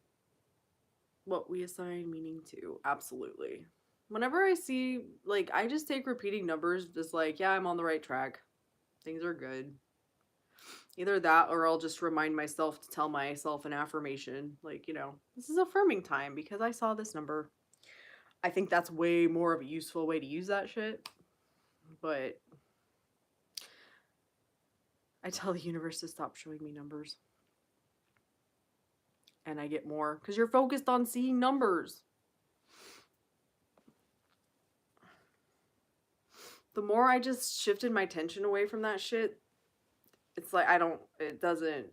what we assign meaning to. Absolutely. Whenever I see, like, I just take repeating numbers, just like, yeah, I'm on the right track. Things are good. Either that or I'll just remind myself to tell myself an affirmation. Like, this is affirming time because I saw this number. I think that's way more of a useful way to use that shit. But I tell the universe to stop showing me numbers. And I get more because you're focused on seeing numbers. The more I just shifted my attention away from that shit, it's like it doesn't.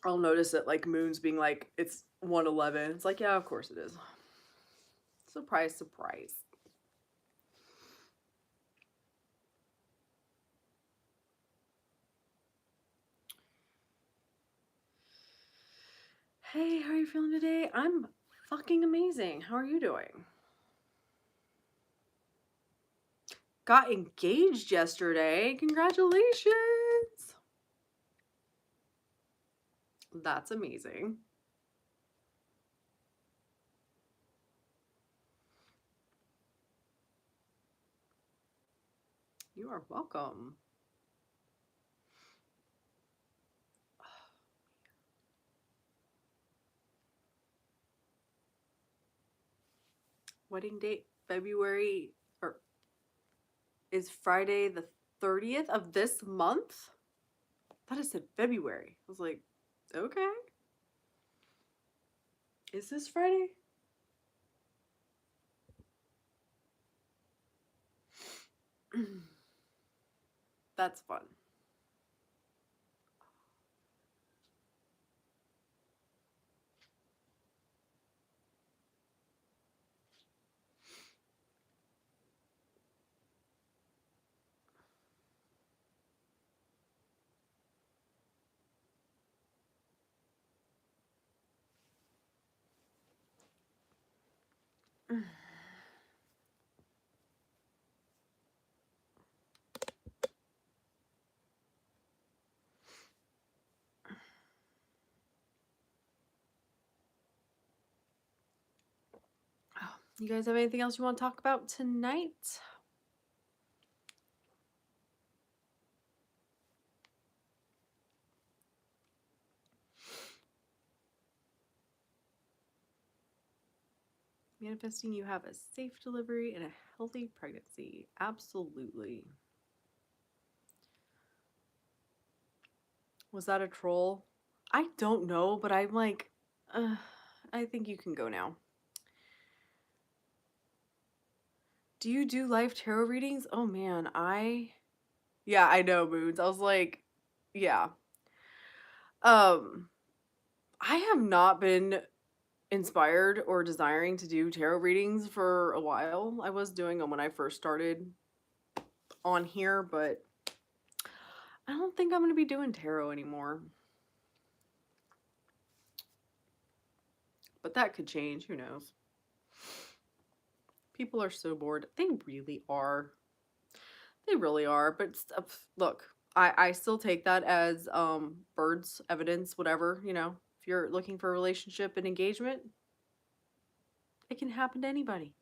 I'll notice it like moons being like, it's 111. It's like, yeah, of course it is. Surprise, surprise. Hey, how are you feeling today? I'm fucking amazing. How are you doing? Got engaged yesterday. Congratulations. That's amazing. You are welcome. Wedding date February, or is Friday the 30th of this month? I thought it said February. I was like, okay. Is this Friday? That's fun. You guys have anything else you want to talk about tonight? Manifesting you have a safe delivery and a healthy pregnancy. Absolutely. Was that a troll? I don't know, but I'm like, I think you can go now. Do you do live tarot readings? Oh man, yeah, I know, Moons. I was like, yeah. I have not been inspired or desiring to do tarot readings for a while. I was doing them when I first started on here, but I don't think I'm going to be doing tarot anymore. But that could change, who knows. People are so bored. They really are. They really are, but look, I still take that as birds evidence, whatever, you know. If you're looking for a relationship and engagement, it can happen to anybody.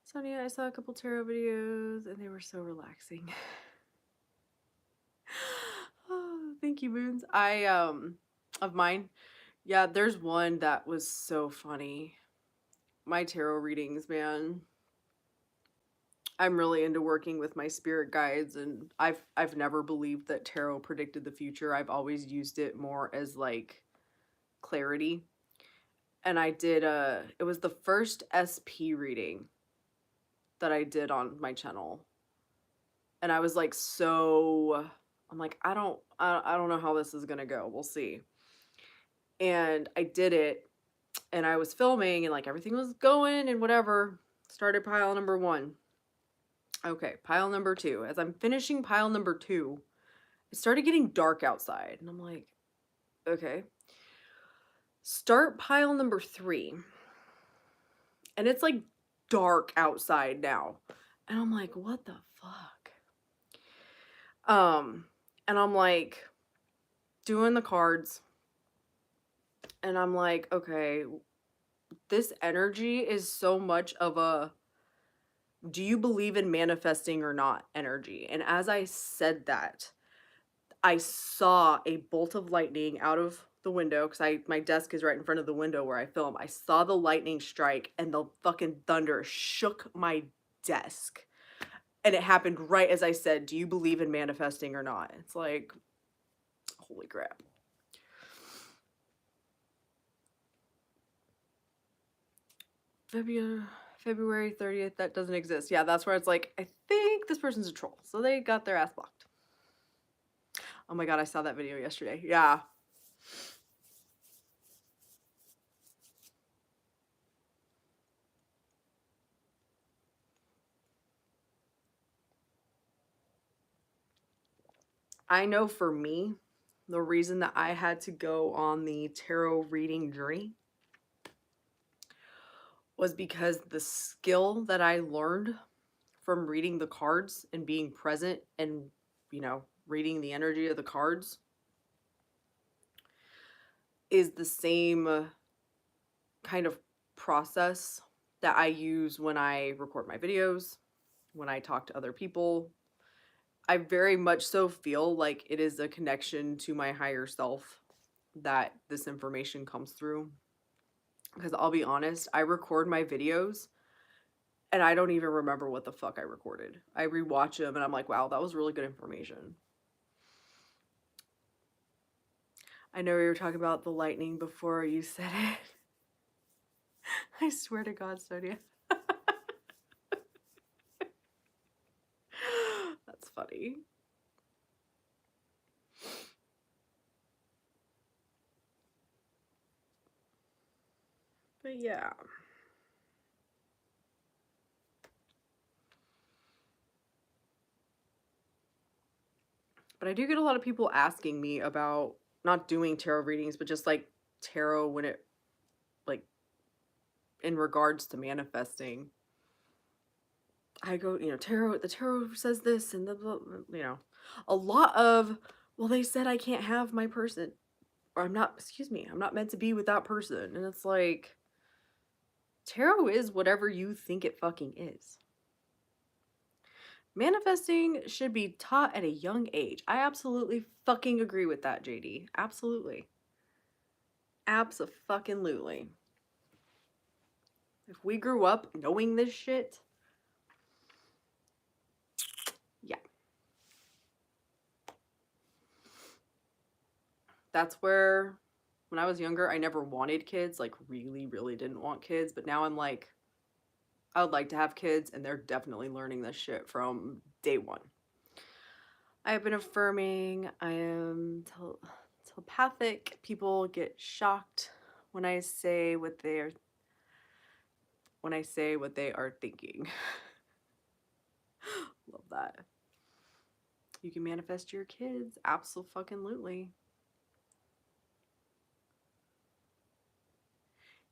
Sonia, I saw a couple tarot videos and they were so relaxing. Oh, thank you, Moons. Of mine, yeah, there's one that was so funny. My tarot readings, man. I'm really into working with my spirit guides, and I've never believed that tarot predicted the future. I've always used it more as like clarity. And I did it was the first SP reading that I did on my channel. And I was like I'm like I don't know how this is going to go. We'll see. And I did it and I was filming and like everything was going and whatever. Started pile number 1. Okay, pile number 2. As I'm finishing pile number 2, it started getting dark outside. And I'm like, okay. Start pile number 3. And it's like dark outside now. And I'm like, what the fuck? And I'm like doing the cards. And I'm like, okay, this energy is so much of a do you believe in manifesting or not energy. And as I said that, I saw a bolt of lightning out of the window because my desk is right in front of the window where I film. I saw the lightning strike and the fucking thunder shook my desk. And it happened right as I said, do you believe in manifesting or not? It's like, holy crap. February 30th, that doesn't exist. Yeah, that's where it's like, I think this person's a troll. So they got their ass blocked. Oh my god, I saw that video yesterday. Yeah. I know for me, the reason that I had to go on the tarot reading journey was because the skill that I learned from reading the cards and being present and, you know, reading the energy of the cards is the same kind of process that I use when I record my videos, when I talk to other people. I very much so feel like it is a connection to my higher self that this information comes through. Because I'll be honest, I record my videos and I don't even remember what the fuck I recorded. I rewatch them and I'm like, wow, that was really good information. I know we were talking about the lightning before you said it. I swear to God, Sonia. That's funny. But yeah. But I do get a lot of people asking me about not doing tarot readings, but just like tarot when it, like, in regards to manifesting. I go, you know, tarot, the tarot says this and the, you know, a lot of well, they said I can't have my person, or I'm not, excuse me, I'm not meant to be with that person. And it's like, tarot is whatever you think it fucking is. Manifesting should be taught at a young age. I absolutely fucking agree with that, JD. Absolutely. Abso-fucking-lutely. If we grew up knowing this shit, yeah. That's where, when I was younger, I never wanted kids, like really, really didn't want kids. But now I'm like, I would like to have kids, and they're definitely learning this shit from day one. I have been affirming. I am telepathic. People get shocked when I say what they are thinking. Love that. You can manifest your kids. Absolutely.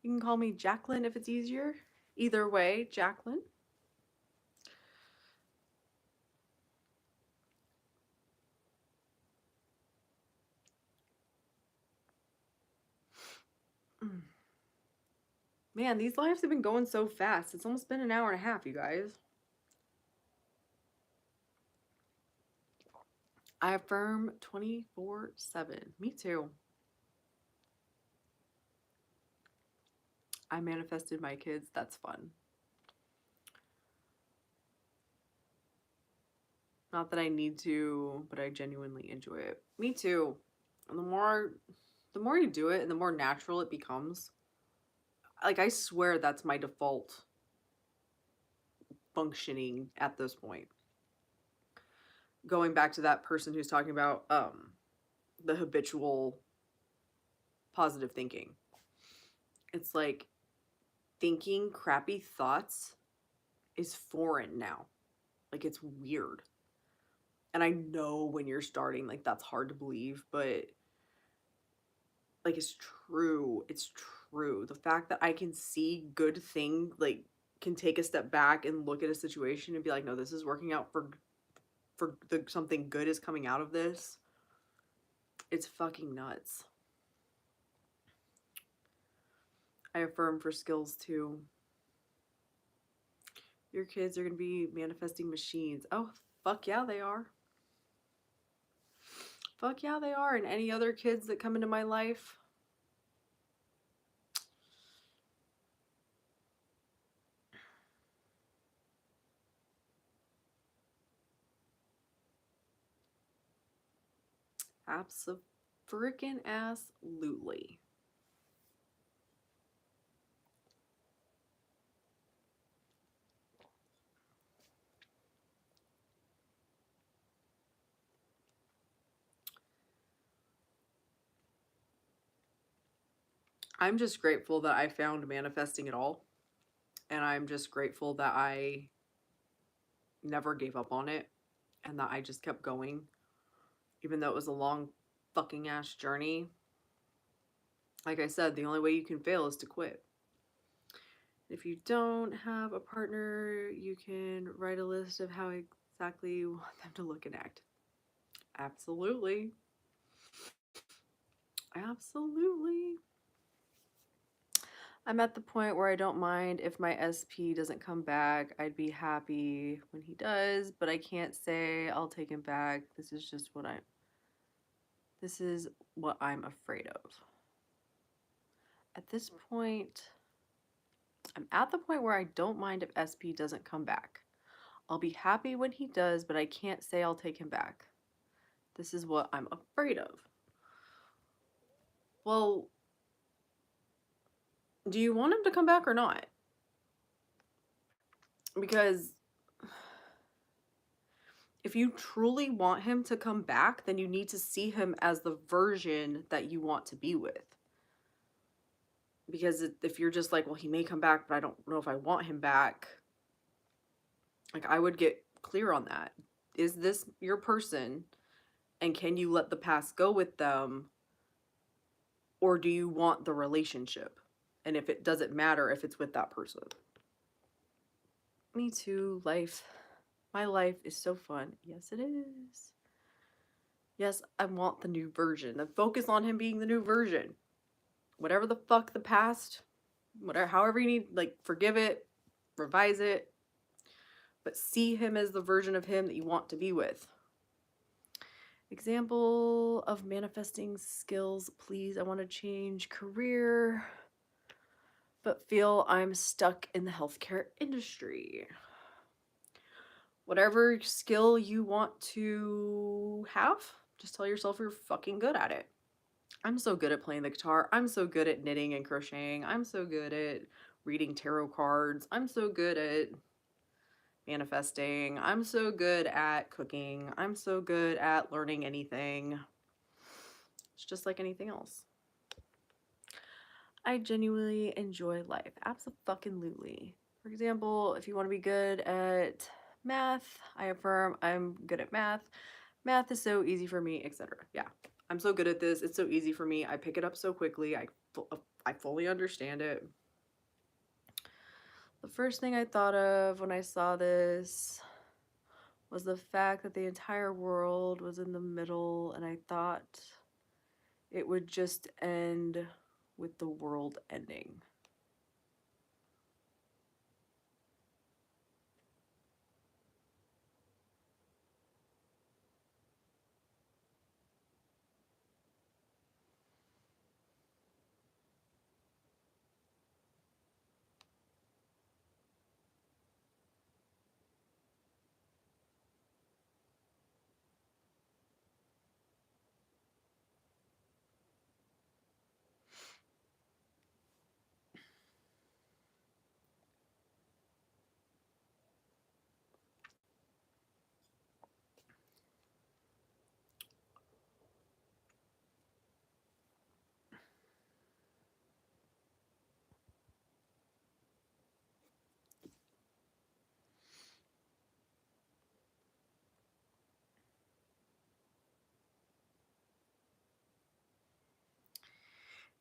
You can call me Jacqueline if it's easier. Either way, Jacqueline. Man, these lives have been going so fast. It's almost been an hour and a half, you guys. I affirm 24/7. Me too. I manifested my kids. That's fun. Not that I need to, but I genuinely enjoy it. Me too. And the more you do it and the more natural it becomes. Like, I swear that's my default functioning at this point. Going back to that person who's talking about the habitual positive thinking. It's like thinking crappy thoughts is foreign now. Like, it's weird. And I know when you're starting, like, that's hard to believe, but like, it's true. It's true. The fact that I can see good thing, like, can take a step back and look at a situation and be like, no, this is working out for something good is coming out of this. It's fucking nuts. I affirm for skills too. Your kids are gonna be manifesting machines. Oh, fuck yeah, they are. Fuck yeah, they are. And any other kids that come into my life, absolutely. I'm just grateful that I found manifesting at all. And I'm just grateful that I never gave up on it and that I just kept going, even though it was a long fucking ass journey. Like I said, the only way you can fail is to quit. If you don't have a partner, you can write a list of how exactly you want them to look and act. Absolutely. Absolutely. I'm at the point where I don't mind if my SP doesn't come back. I'd be happy when he does, but I can't say I'll take him back. This is what I'm afraid of. At this point, I'm at the point where I don't mind if SP doesn't come back. I'll be happy when he does, but I can't say I'll take him back. This is what I'm afraid of. Well, do you want him to come back or not? Because if you truly want him to come back, then you need to see him as the version that you want to be with. Because if you're just like, well, he may come back, but I don't know if I want him back, like, I would get clear on that. Is this your person? And can you let the past go with them? Or do you want the relationship? And if it doesn't matter if it's with that person. Me too, life. My life is so fun. Yes, it is. Yes, I want the new version. Then focus on him being the new version. Whatever the fuck the past, whatever, however you need, like, forgive it, revise it, but see him as the version of him that you want to be with. Example of manifesting skills, please. I want to change career, but feel I'm stuck in the healthcare industry. Whatever skill you want to have, just tell yourself you're fucking good at it. I'm so good at playing the guitar. I'm so good at knitting and crocheting. I'm so good at reading tarot cards. I'm so good at manifesting. I'm so good at cooking. I'm so good at learning anything. It's just like anything else. I genuinely enjoy life. Absolutely. For example, if you want to be good at math, I affirm I'm good at math. Math is so easy for me, etc. Yeah, I'm so good at this. It's so easy for me. I pick it up so quickly. I fully understand it. The first thing I thought of when I saw this was the fact that the entire world was in the middle, and I thought it would just end with the world ending.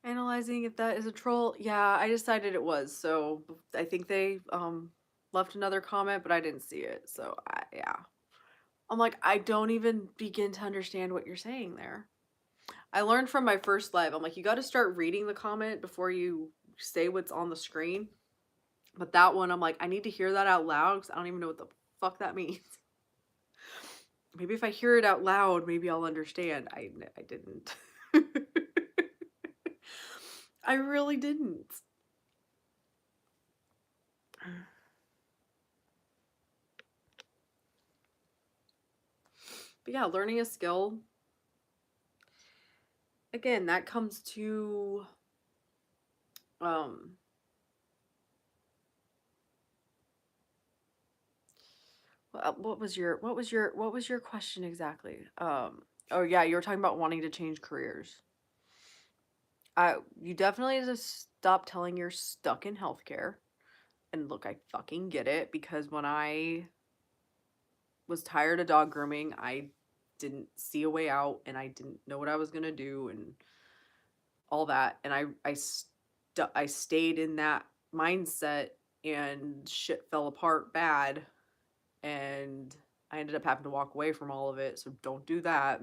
Analyzing if that is a troll. Yeah, I decided it was. So I think they left another comment, but I didn't see it. So yeah. I'm like, I don't even begin to understand what you're saying there. I learned from my first live. I'm like, you got to start reading the comment before you say what's on the screen. But that one, I'm like, I need to hear that out loud because I don't even know what the fuck that means. Maybe if I hear it out loud, maybe I'll understand. I didn't. I really didn't. But yeah, learning a skill, again, that comes to um what was your question exactly? Oh yeah, you were talking about wanting to change careers. You definitely need to stop telling you're stuck in healthcare. And look, I fucking get it because when I was tired of dog grooming, I didn't see a way out and I didn't know what I was going to do and all that, and I stayed in that mindset and shit fell apart bad, and I ended up having to walk away from all of it, so don't do that.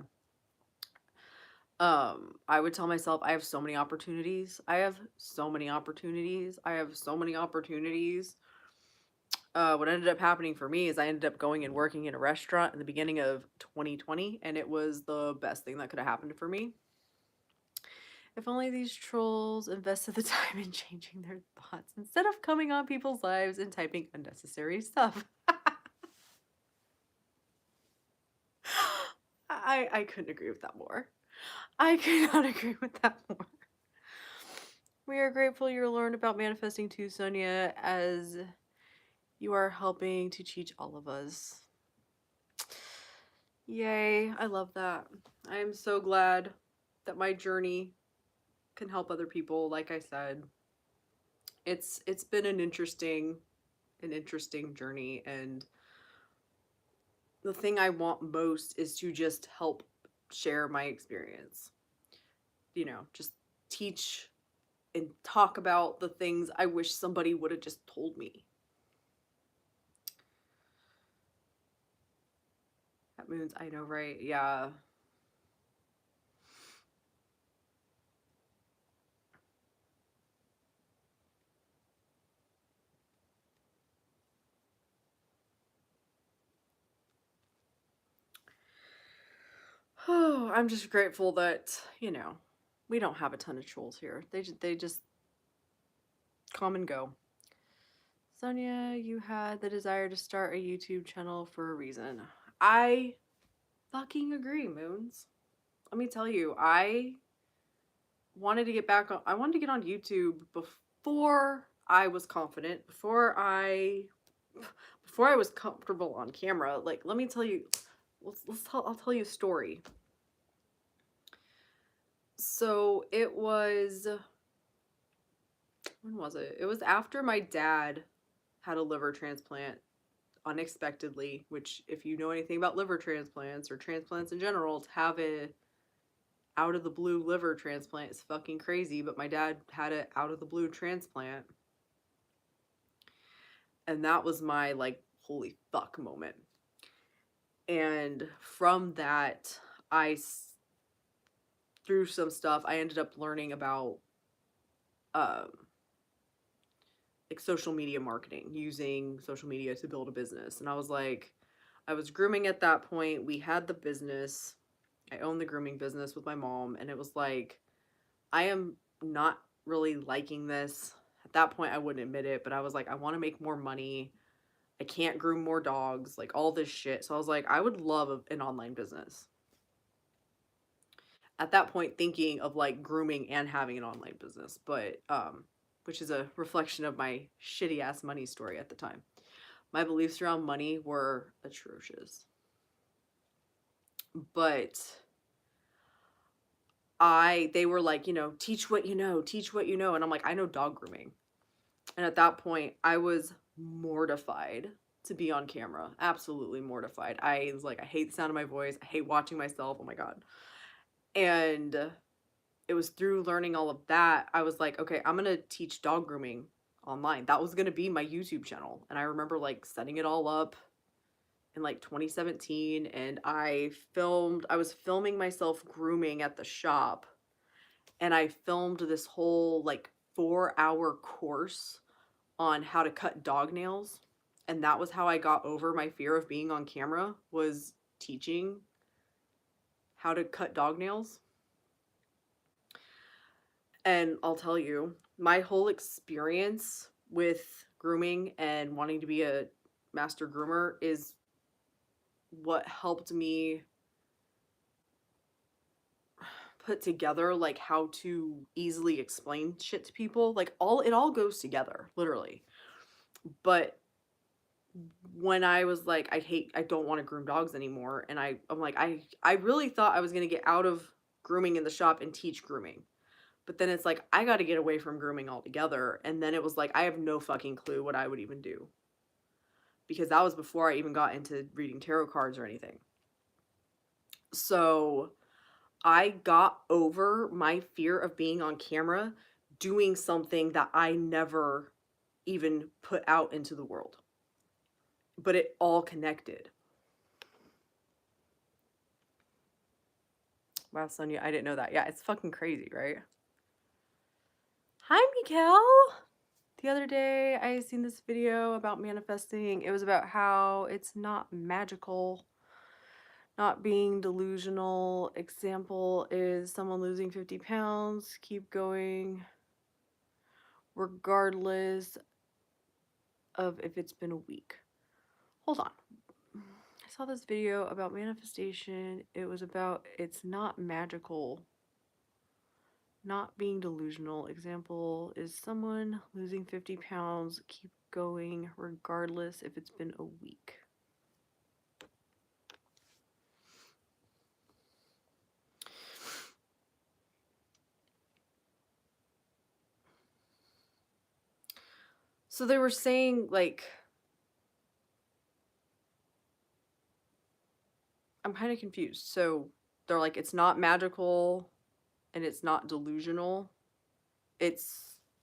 I would tell myself I have so many opportunities. I have so many opportunities. I have so many opportunities. What ended up happening for me is I ended up going and working in a restaurant in the beginning of 2020, and it was the best thing that could have happened for me. If only these trolls invested the time in changing their thoughts instead of coming on people's lives and typing unnecessary stuff. I couldn't agree with that more. I could not agree with that more. We are grateful you learned about manifesting too, Sonia, as you are helping to teach all of us. Yay, I love that. I am so glad that my journey can help other people. Like I said, it's been an interesting journey, and the thing I want most is to just help share my experience. You know, just teach and talk about the things I wish somebody would have just told me. That moons, I know, right? Yeah. I'm just grateful that, you know, we don't have a ton of trolls here. They just come and go. Sonia, you had the desire to start a YouTube channel for a reason. I fucking agree, Moons. Let me tell you, I wanted to get on YouTube before I was confident, before I was comfortable on camera. Like, let me tell you, I'll tell you a story. So it was, when was it? It was after my dad had a liver transplant unexpectedly, which, if you know anything about liver transplants or transplants in general, to have a out of the blue liver transplant is fucking crazy. But my dad had an out of the blue transplant, and that was my like holy fuck moment. And from that, through some stuff, I ended up learning about um like social media marketing, using social media to build a business. And I was like, I was grooming at that point. We had the business. I owned the grooming business with my mom, and it was like, I am not really liking this. At that point, I wouldn't admit it, but I was like, I want to make more money. I can't groom more dogs, like all this shit. So I was like, I would love an online business. At that point, thinking of like grooming and having an online business, but which is a reflection of my shitty ass money story at the time. My beliefs around money were atrocious. But they were like, you know, teach what you know, teach what you know. And I'm like, I know dog grooming. And at that point, I was mortified to be on camera. Absolutely mortified. I was like, I hate the sound of my voice. I hate watching myself. Oh my God. And it was through learning all of that, I was like, okay, I'm going to teach dog grooming online. That was going to be my YouTube channel. And I remember like setting it all up in like 2017, and I was filming myself grooming at the shop, and I filmed this whole like 4-hour course on how to cut dog nails. And that was how I got over my fear of being on camera, was teaching how to cut dog nails. And I'll tell you, my whole experience with grooming and wanting to be a master groomer is what helped me put together like how to easily explain shit to people. Like it all goes together, literally. But when I was like, I don't want to groom dogs anymore, and I'm like, I really thought I was gonna get out of grooming in the shop and teach grooming. But then it's like, I got to get away from grooming altogether. And then it was like, I have no fucking clue what I would even do. Because that was before I even got into reading tarot cards or anything. So I got over my fear of being on camera doing something that I never even put out into the world. But it all connected. Wow, Sonia, I didn't know that. Yeah, it's fucking crazy, right? Hi, Mikkel. The other day, I seen this video about manifesting. It was about how it's not magical, not being delusional. Example is someone losing 50 pounds, keep going, regardless of if it's been a week. Hold on. I saw this video about manifestation. It was about it's not magical, not being delusional. Example is someone losing 50 pounds, keep going, regardless if it's been a week. So they were saying, like, I'm kind of confused. So they're like, it's not magical and it's not delusional.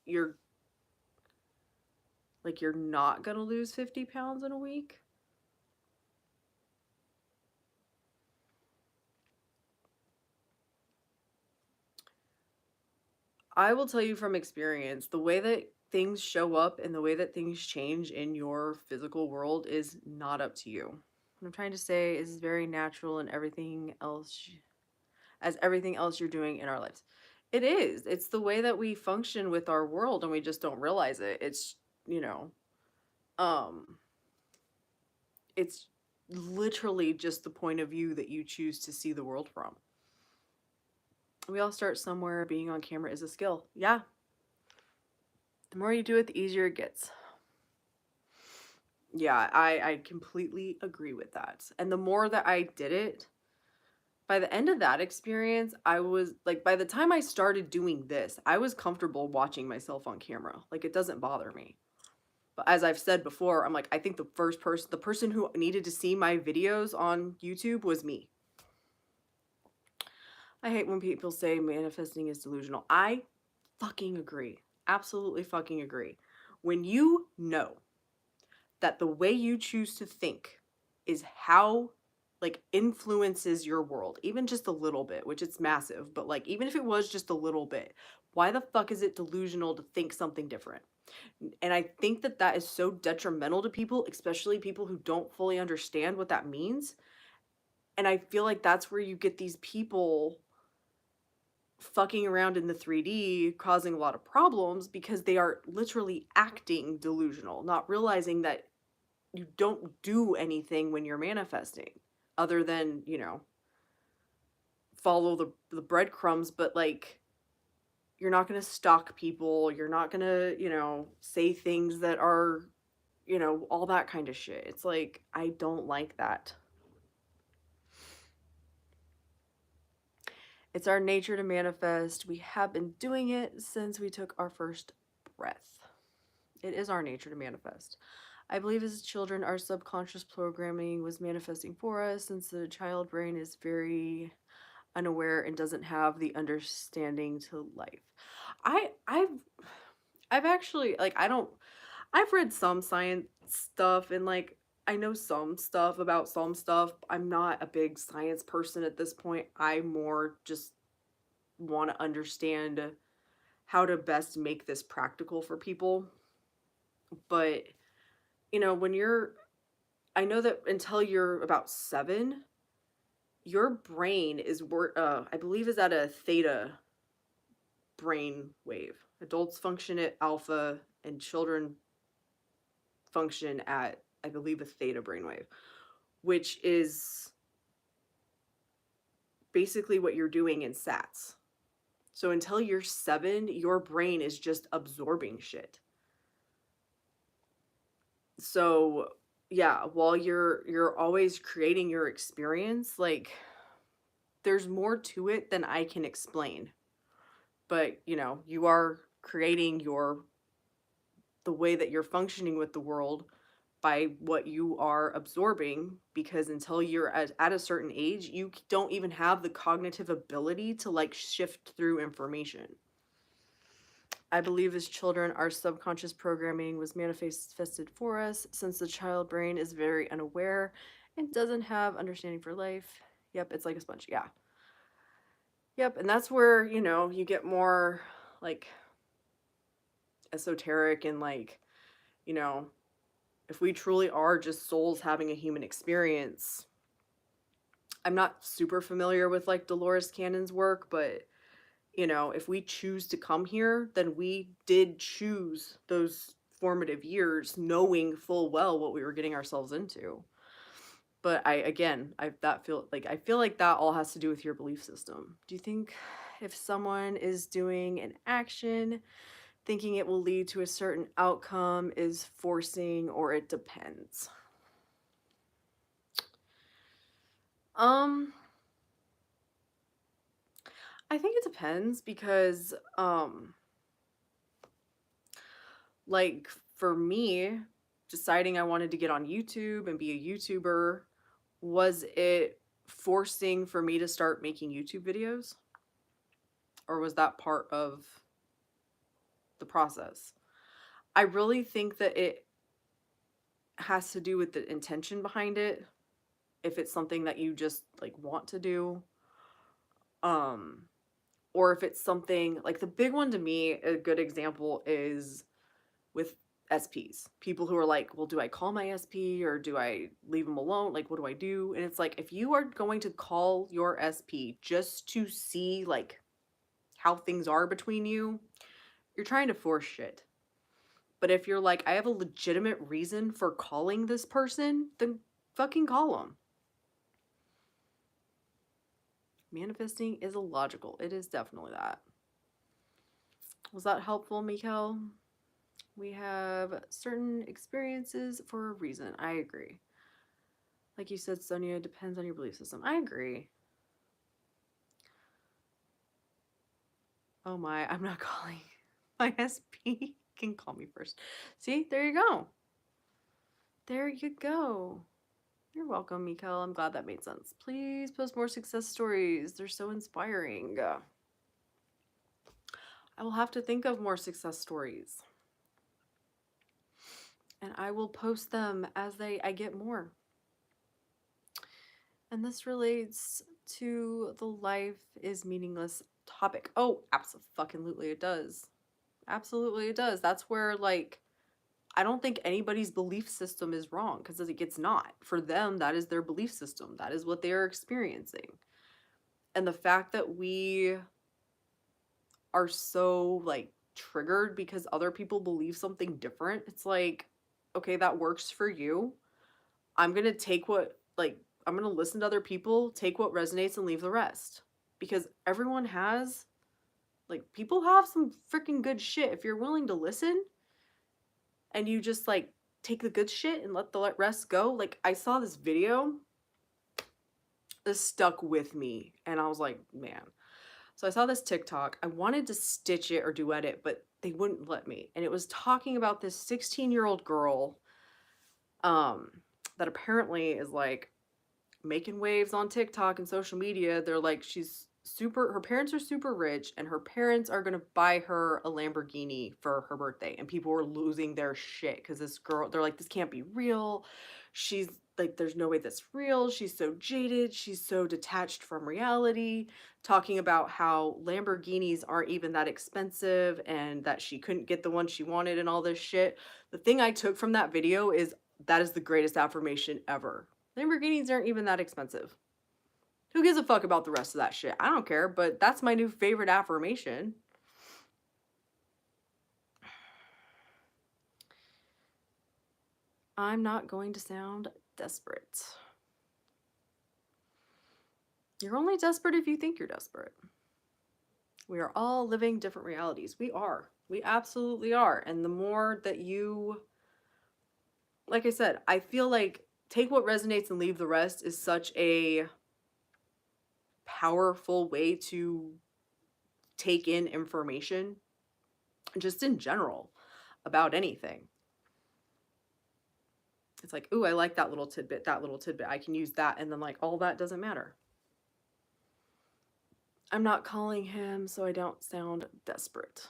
You're like, you're not gonna lose 50 pounds in a week. I will tell you from experience, the way that things show up and the way that things change in your physical world is not up to you. What I'm trying to say is very natural, and everything else as everything else you're doing in our lives. It is. It's the way that we function with our world and we just don't realize it. It's, you know, um it's literally just the point of view that you choose to see the world from. We all start somewhere. Being on camera is a skill. Yeah. The more you do it, the easier it gets. Yeah, I completely agree with that. And the more that I did it, by the end of that experience, I was like, by the time I started doing this, I was comfortable watching myself on camera. Like, it doesn't bother me. But as I've said before, I'm like, I think the person who needed to see my videos on YouTube was me. I hate when people say manifesting is delusional. I fucking agree. Absolutely fucking agree. When you know that the way you choose to think is how like influences your world, even just a little bit, which it's massive, but like even if it was just a little bit, why the fuck is it delusional to think something different? And I think that that is so detrimental to people, especially people who don't fully understand what that means. And I feel like that's where you get these people fucking around in the 3D causing a lot of problems because they are literally acting delusional, not realizing that you don't do anything when you're manifesting other than, you know, follow the breadcrumbs, but like you're not going to stalk people, you're not going to, you know, say things that are, you know, all that kind of shit. It's like I don't like that. It's our nature to manifest. We have been doing it since we took our first breath. It is our nature to manifest. I believe as children, our subconscious programming was manifesting for us since the child brain is very unaware and doesn't have the understanding to life. I I've I've actually like I don't I've read some science stuff and like I know some stuff about some stuff. I'm not a big science person at this point. I more just want to understand how to best make this practical for people. But you know, when you're I know that until you're about 7, your brain is I believe is at a theta brain wave. Adults function at alpha and children function at, I believe, a theta brainwave, which is basically what you're doing in SATs. So until you're 7, your brain is just absorbing shit. So yeah, while you're always creating your experience, like there's more to it than I can explain. But, you know, you are creating the way that you're functioning with the world by what you are absorbing because until you're at a certain age you don't even have the cognitive ability to like shift through information. I believe as children our subconscious programming was manifested for us since the child brain is very unaware and doesn't have understanding for life. Yep, it's like a sponge. Yeah. Yep, and that's where, you know, you get more like esoteric and like, you know, if we truly are just souls having a human experience. I'm not super familiar with like Dolores Cannon's work, but you know, if we choose to come here, then we did choose those formative years knowing full well what we were getting ourselves into. But I feel like that all has to do with your belief system. Do you think if someone is doing an action thinking it will lead to a certain outcome is forcing or it depends? Um, I think it depends because like for me, deciding I wanted to get on YouTube and be a YouTuber, was it forcing for me to start making YouTube videos? Or was that part of the process? I really think that it has to do with the intention behind it. If it's something that you just like want to do, um, or if it's something like the big one to me, a good example is with SPs. People who are like, well, do I call my SP or do I leave them alone? Like, what do I do? And it's like, if you are going to call your SP just to see like how things are between you, you're trying to force shit. But if you're like, I have a legitimate reason for calling this person, then fucking call them. Manifesting is illogical. It is definitely that. Was that helpful, Mikkel? We have certain experiences for a reason. I agree. Like you said, Sonia, it depends on your belief system. I agree. Oh my, I'm not calling. My SP can call me first. See, there you go. There you go. You're welcome, Mikkel. I'm glad that made sense. Please post more success stories. They're so inspiring. I will have to think of more success stories. And I will post them as I get more. And this relates to the life is meaningless topic. Oh, absolutely it does. Absolutely it does. That's where like I don't think anybody's belief system is wrong because it's not. For them, that is their belief system. That is what they are experiencing. And the fact that we are so like triggered because other people believe something different, it's like, okay, that works for you. I'm going to take what, like, I'm going to listen to other people, take what resonates and leave the rest. Because everyone has, like, people have some freaking good shit. If you're willing to listen and you just, like, take the good shit and let the rest go. Like, I saw this video. This stuck with me. And I was like, man. So I saw this TikTok. I wanted to stitch it or duet it, but they wouldn't let me. And it was talking about this 16-year-old girl that apparently is, like, making waves on TikTok and social media. They're like, her parents are super rich and her parents are going to buy her a Lamborghini for her birthday. And people were losing their shit because this girl, they're like, this can't be real. She's like, there's no way that's real. She's so jaded. She's so detached from reality, talking about how Lamborghinis aren't even that expensive and that she couldn't get the one she wanted and all this shit. The thing I took from that video is that is the greatest affirmation ever. Lamborghinis aren't even that expensive. Who gives a fuck about the rest of that shit? I don't care, but that's my new favorite affirmation. I'm not going to sound desperate. You're only desperate if you think you're desperate. We are all living different realities. We are. We absolutely are. And the more that you, like I said, I feel like take what resonates and leave the rest is such a powerful way to take in information, just in general, about anything. It's like, ooh, I like that little tidbit, I can use that. And then like all that doesn't matter. I'm not calling him so I don't sound desperate.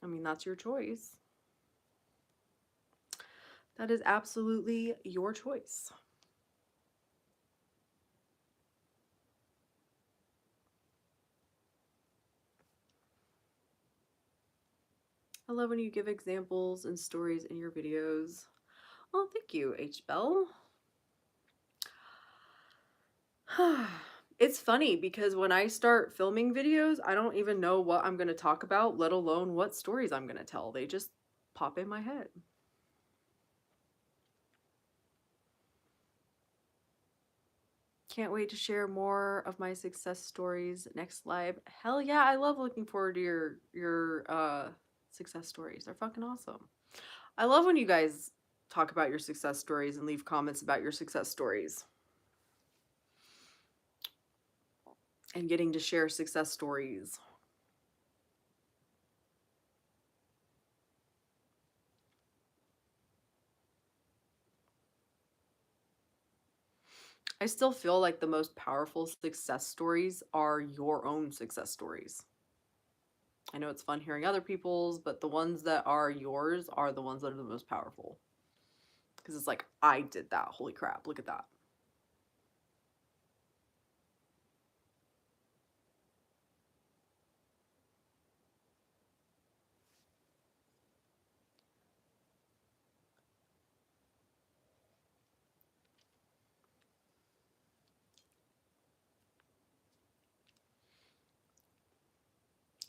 I mean, that's your choice. That is absolutely your choice. I love when you give examples and stories in your videos. Oh, thank you, H. Bell. It's funny because when I start filming videos, I don't even know what I'm going to talk about, let alone what stories I'm going to tell. They just pop in my head. Can't wait to share more of my success stories next live. Hell yeah, I love looking forward to your success stories. They're fucking awesome. I love when you guys talk about your success stories and leave comments about your success stories. And getting to share success stories. I still feel like the most powerful success stories are your own success stories. I know it's fun hearing other people's, but the ones that are yours are the ones that are the most powerful. Because it's like, I did that. Holy crap, look at that.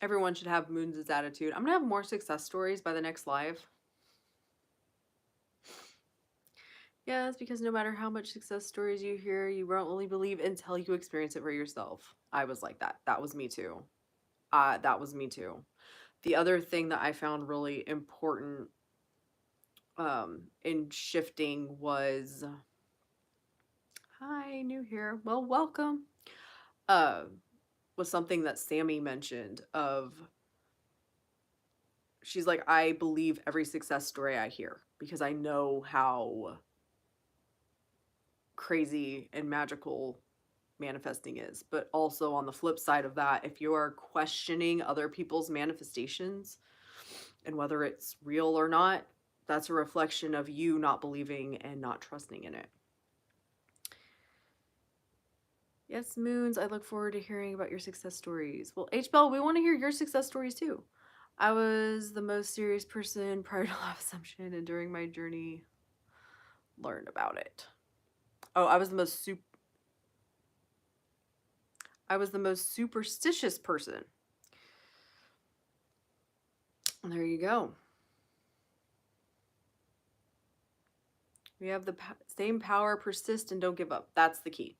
Everyone should have Moons' attitude. I'm gonna have more success stories by the next live. Yeah, it's because no matter how much success stories you hear, you won't really believe until you experience it for yourself. I was like that. That was me too. That was me too. The other thing that I found really important in shifting was, hi, new here. Well, welcome. Uh, was something that Sammy mentioned of, she's like, I believe every success story I hear because I know how crazy and magical manifesting is. But also on the flip side of that, if you are questioning other people's manifestations and whether it's real or not, that's a reflection of you not believing and not trusting in it. Yes, Moons, I look forward to hearing about your success stories. Well, H-Bell, we want to hear your success stories too. I was the most serious person prior to Love Assumption, and during my journey, learned about it. Oh, I was the most superstitious person. There you go. We have the same power, persist and don't give up. That's the key.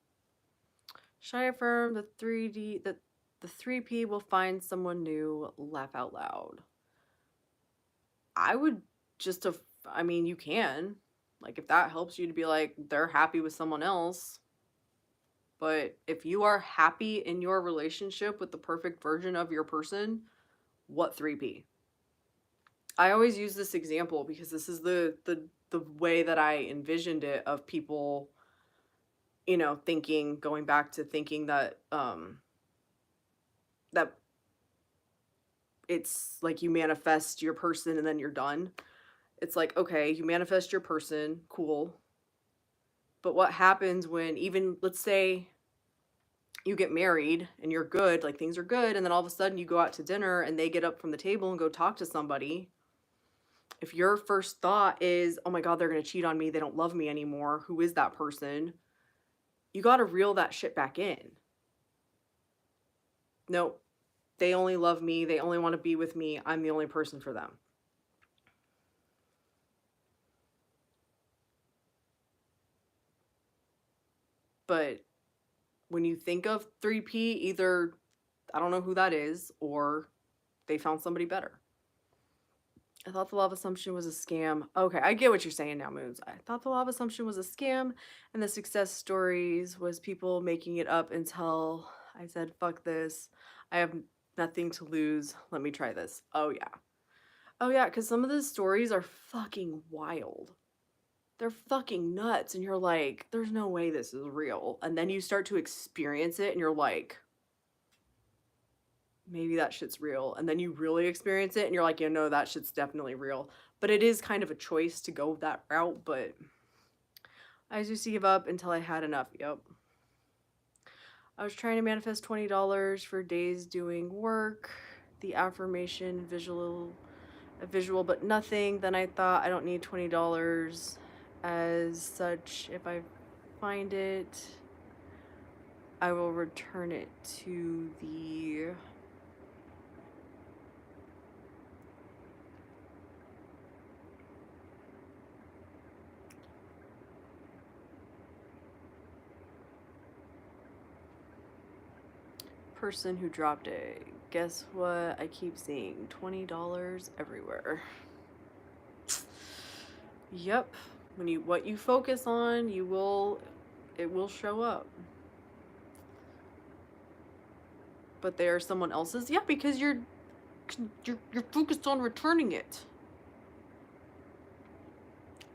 Should I affirm the 3D that the 3P will find someone new? Laugh out loud. I would just I mean, you can. Like, if that helps you to be like, they're happy with someone else. But if you are happy in your relationship with the perfect version of your person, what 3P? I always use this example because this is the way that I envisioned it, of people, you know, thinking, going back to thinking that that it's like you manifest your person and then you're done. It's like, okay, you manifest your person, cool. But what happens when, even let's say you get married and you're good, like things are good, and then all of a sudden you go out to dinner and they get up from the table and go talk to somebody. If your first thought is, oh my God, they're going to cheat on me, they don't love me anymore, who is that person? You got to reel that shit back in. Nope, they only love me, they only want to be with me, I'm the only person for them. But when you think of 3P, either I don't know who that is, or they found somebody better. I thought the love assumption was a scam. Okay, I get what you're saying now, Moons. I thought the love assumption was a scam, and the success stories was people making it up until I said, fuck this. I have nothing to lose. Let me try this. Oh, yeah. Oh, yeah, because some of the stories are fucking wild. They're fucking nuts, and you're like, there's no way this is real. And then you start to experience it, and you're like, maybe that shit's real. And then you really experience it and you're like, yeah, no, that shit's definitely real. But it is kind of a choice to go that route. But I used to give up until I had enough. Yep. I was trying to manifest $20 for days doing work. The affirmation a visual, but nothing. Then I thought, I don't need $20 as such. If I find it, I will return it to the person who dropped it. Guess what? I keep seeing $20 everywhere. Yep. What you focus on, it will show up. But they are someone else's? Yeah, because you're focused on returning it.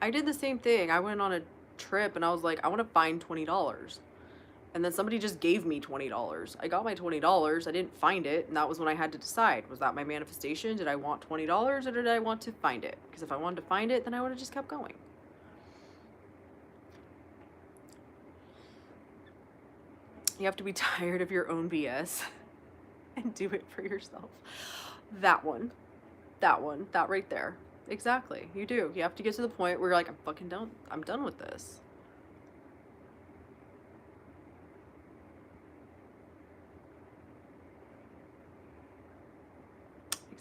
I did the same thing. I went on a trip and I was like, I want to find $20. And then somebody just gave me $20. I got my $20. I didn't find it. And that was when I had to decide. Was that my manifestation? Did I want $20 or did I want to find it? Because if I wanted to find it, then I would have just kept going. You have to be tired of your own BS and do it for yourself. That one. That right there. Exactly. You do. You have to get to the point where you're like, I'm fucking done. I'm done with this.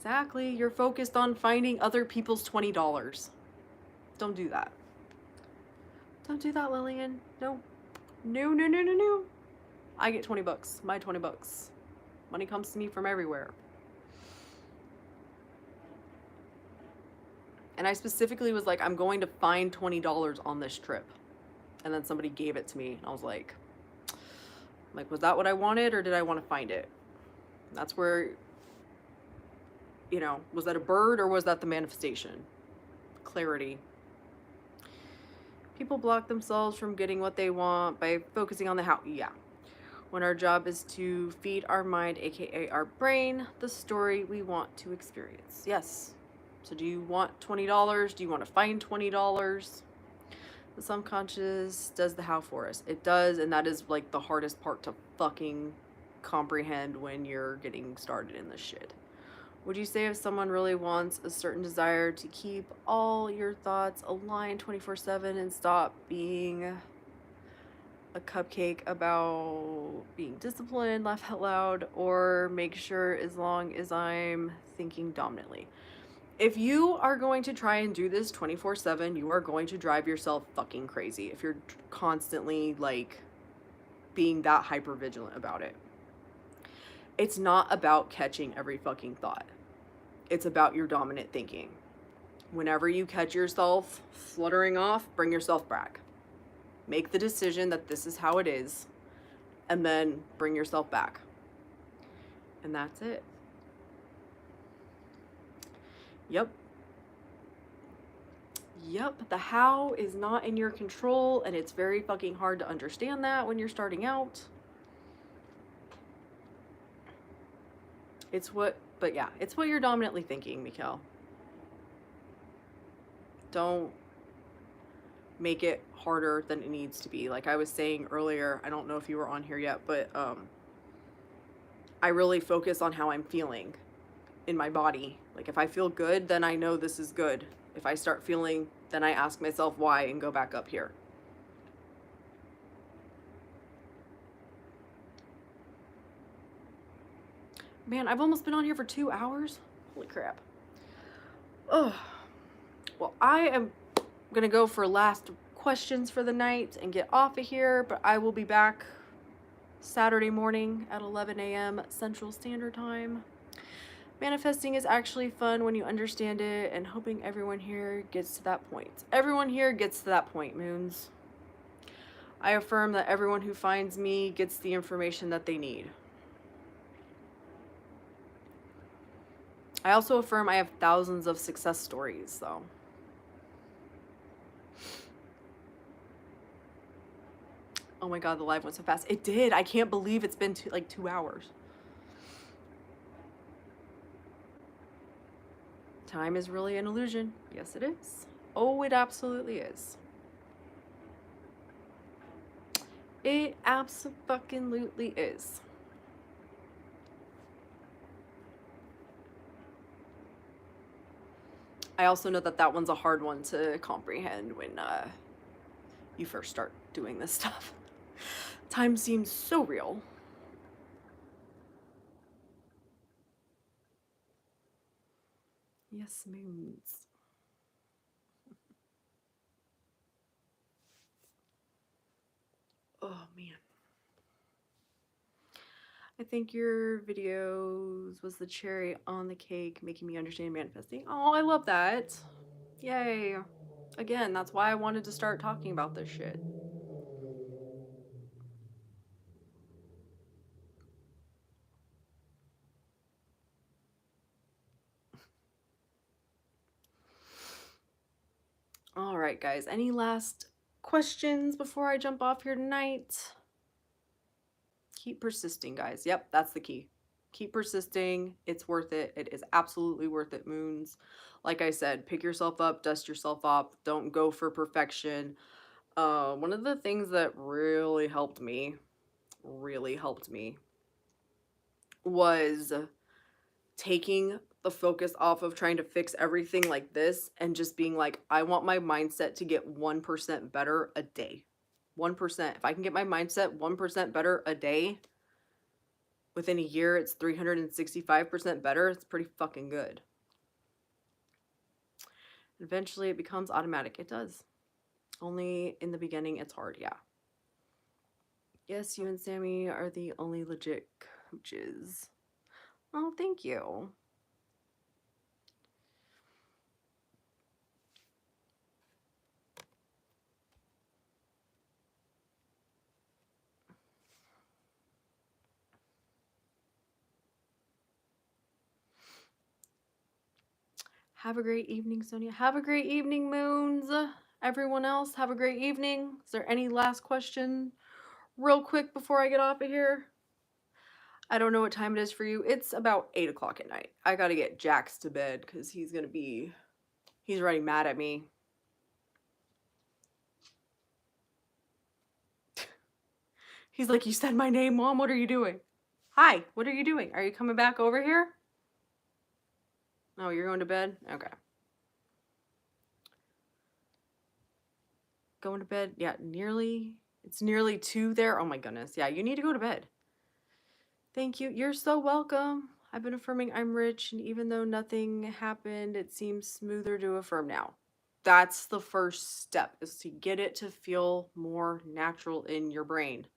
Exactly. You're focused on finding other people's $20. Don't do that. Don't do that, Lillian. No. No, no, no, no, no. I get 20 bucks. My 20 bucks. Money comes to me from everywhere. And I specifically was like, I'm going to find $20 on this trip. And then somebody gave it to me. And I was like, was that what I wanted, or did I want to find it? That's where, you know, was that a bird or was that the manifestation? Clarity. People block themselves from getting what they want by focusing on the how. Yeah. When our job is to feed our mind, aka our brain, the story we want to experience. Yes. So do you want $20? Do you want to find $20? The subconscious does the how for us. It does, and that is like the hardest part to fucking comprehend when you're getting started in this shit. Would you say if someone really wants a certain desire to keep all your thoughts aligned 24/7 and stop being a cupcake about being disciplined, laugh out loud, or make sure as long as I'm thinking dominantly? If you are going to try and do this 24/7, you are going to drive yourself fucking crazy if you're constantly like being that hyper vigilant about it. It's not about catching every fucking thought. It's about your dominant thinking. Whenever you catch yourself fluttering off, bring yourself back. Make the decision that this is how it is, and then bring yourself back. And that's it. Yep. Yep, the how is not in your control, and it's very fucking hard to understand that when you're starting out. It's what you're dominantly thinking, Mikkel. Don't make it harder than it needs to be. Like I was saying earlier, I don't know if you were on here yet, but I really focus on how I'm feeling in my body. Like if I feel good, then I know this is good. If I start feeling, then I ask myself why and go back up here. Man, I've almost been on here for 2 hours. Holy crap. Oh, well, I am going to go for last questions for the night and get off of here, but I will be back Saturday morning at 11 a.m. Central Standard Time. Manifesting is actually fun when you understand it, and hoping everyone here gets to that point. Everyone here gets to that point, Moons. I affirm that everyone who finds me gets the information that they need. I also affirm I have thousands of success stories, though. Oh my god, the live went so fast. It did. I can't believe it's been 2 hours. Time is really an illusion. Yes, it is. Oh, it absolutely is. It abso-fucking-lutely is. I also know that that one's a hard one to comprehend when you first start doing this stuff. Time seems so real. Yes, Moons. Oh, man. I think your videos was the cherry on the cake, making me understand manifesting. Oh, I love that. Yay. Again, that's why I wanted to start talking about this shit. All right, guys. Any last questions before I jump off here tonight? Keep persisting, guys. Yep, that's the key. Keep persisting. It's worth it. It is absolutely worth it, Moons. Like I said, pick yourself up, dust yourself off. Don't go for perfection. One of the things that really helped me was taking the focus off of trying to fix everything like this and just being like, I want my mindset to get 1% better a day. 1%. If I can get my mindset 1% better a day, within a year it's 365% better, it's pretty fucking good. Eventually it becomes automatic. It does. Only in the beginning it's hard, yeah. Yes, you and Sammy are the only legit coaches. Oh, thank you. Have a great evening, Sonia. Have a great evening, Moons. Everyone else, have a great evening. Is there any last question real quick before I get off of here? I don't know what time it is for you. It's about 8 o'clock at night. I gotta get Jax to bed because he's already mad at me. He's like, you said my name, Mom. What are you doing? Hi, what are you doing? Are you coming back over here? Oh, you're going to bed? Okay. Going to bed? Yeah, nearly. It's nearly 2 there. Oh my goodness. Yeah, you need to go to bed. Thank you. You're so welcome. I've been affirming I'm rich, and even though nothing happened, it seems smoother to affirm now. That's the first step, is to get it to feel more natural in your brain.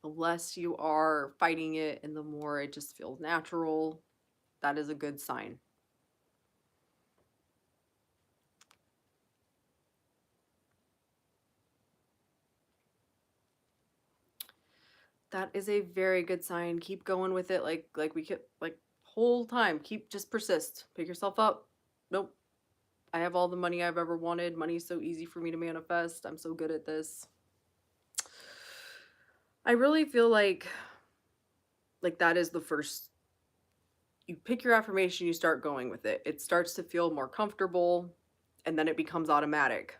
The less you are fighting it and the more it just feels natural, that is a good sign. That is a very good sign. Keep going with it like we kept like whole time. Keep just persist. Pick yourself up. Nope. I have all the money I've ever wanted. Money's so easy for me to manifest. I'm so good at this. I really feel like that is the first. You pick your affirmation, you start going with it. It starts to feel more comfortable, and then it becomes automatic.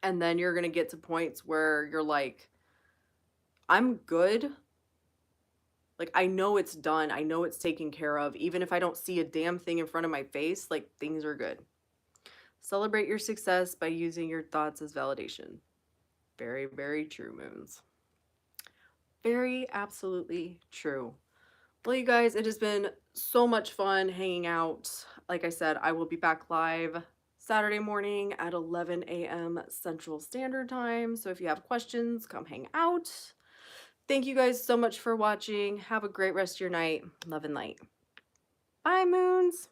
And then you're going to get to points where you're like, I'm good. Like, I know it's done. I know it's taken care of. Even if I don't see a damn thing in front of my face, like, things are good. Celebrate your success by using your thoughts as validation. Very, very true, Moons. Very absolutely true. Well, you guys, it has been so much fun hanging out. Like I said, I will be back live Saturday morning at 11 a.m. Central Standard Time. So if you have questions, come hang out. Thank you guys so much for watching. Have a great rest of your night. Love and light. Bye, Moons.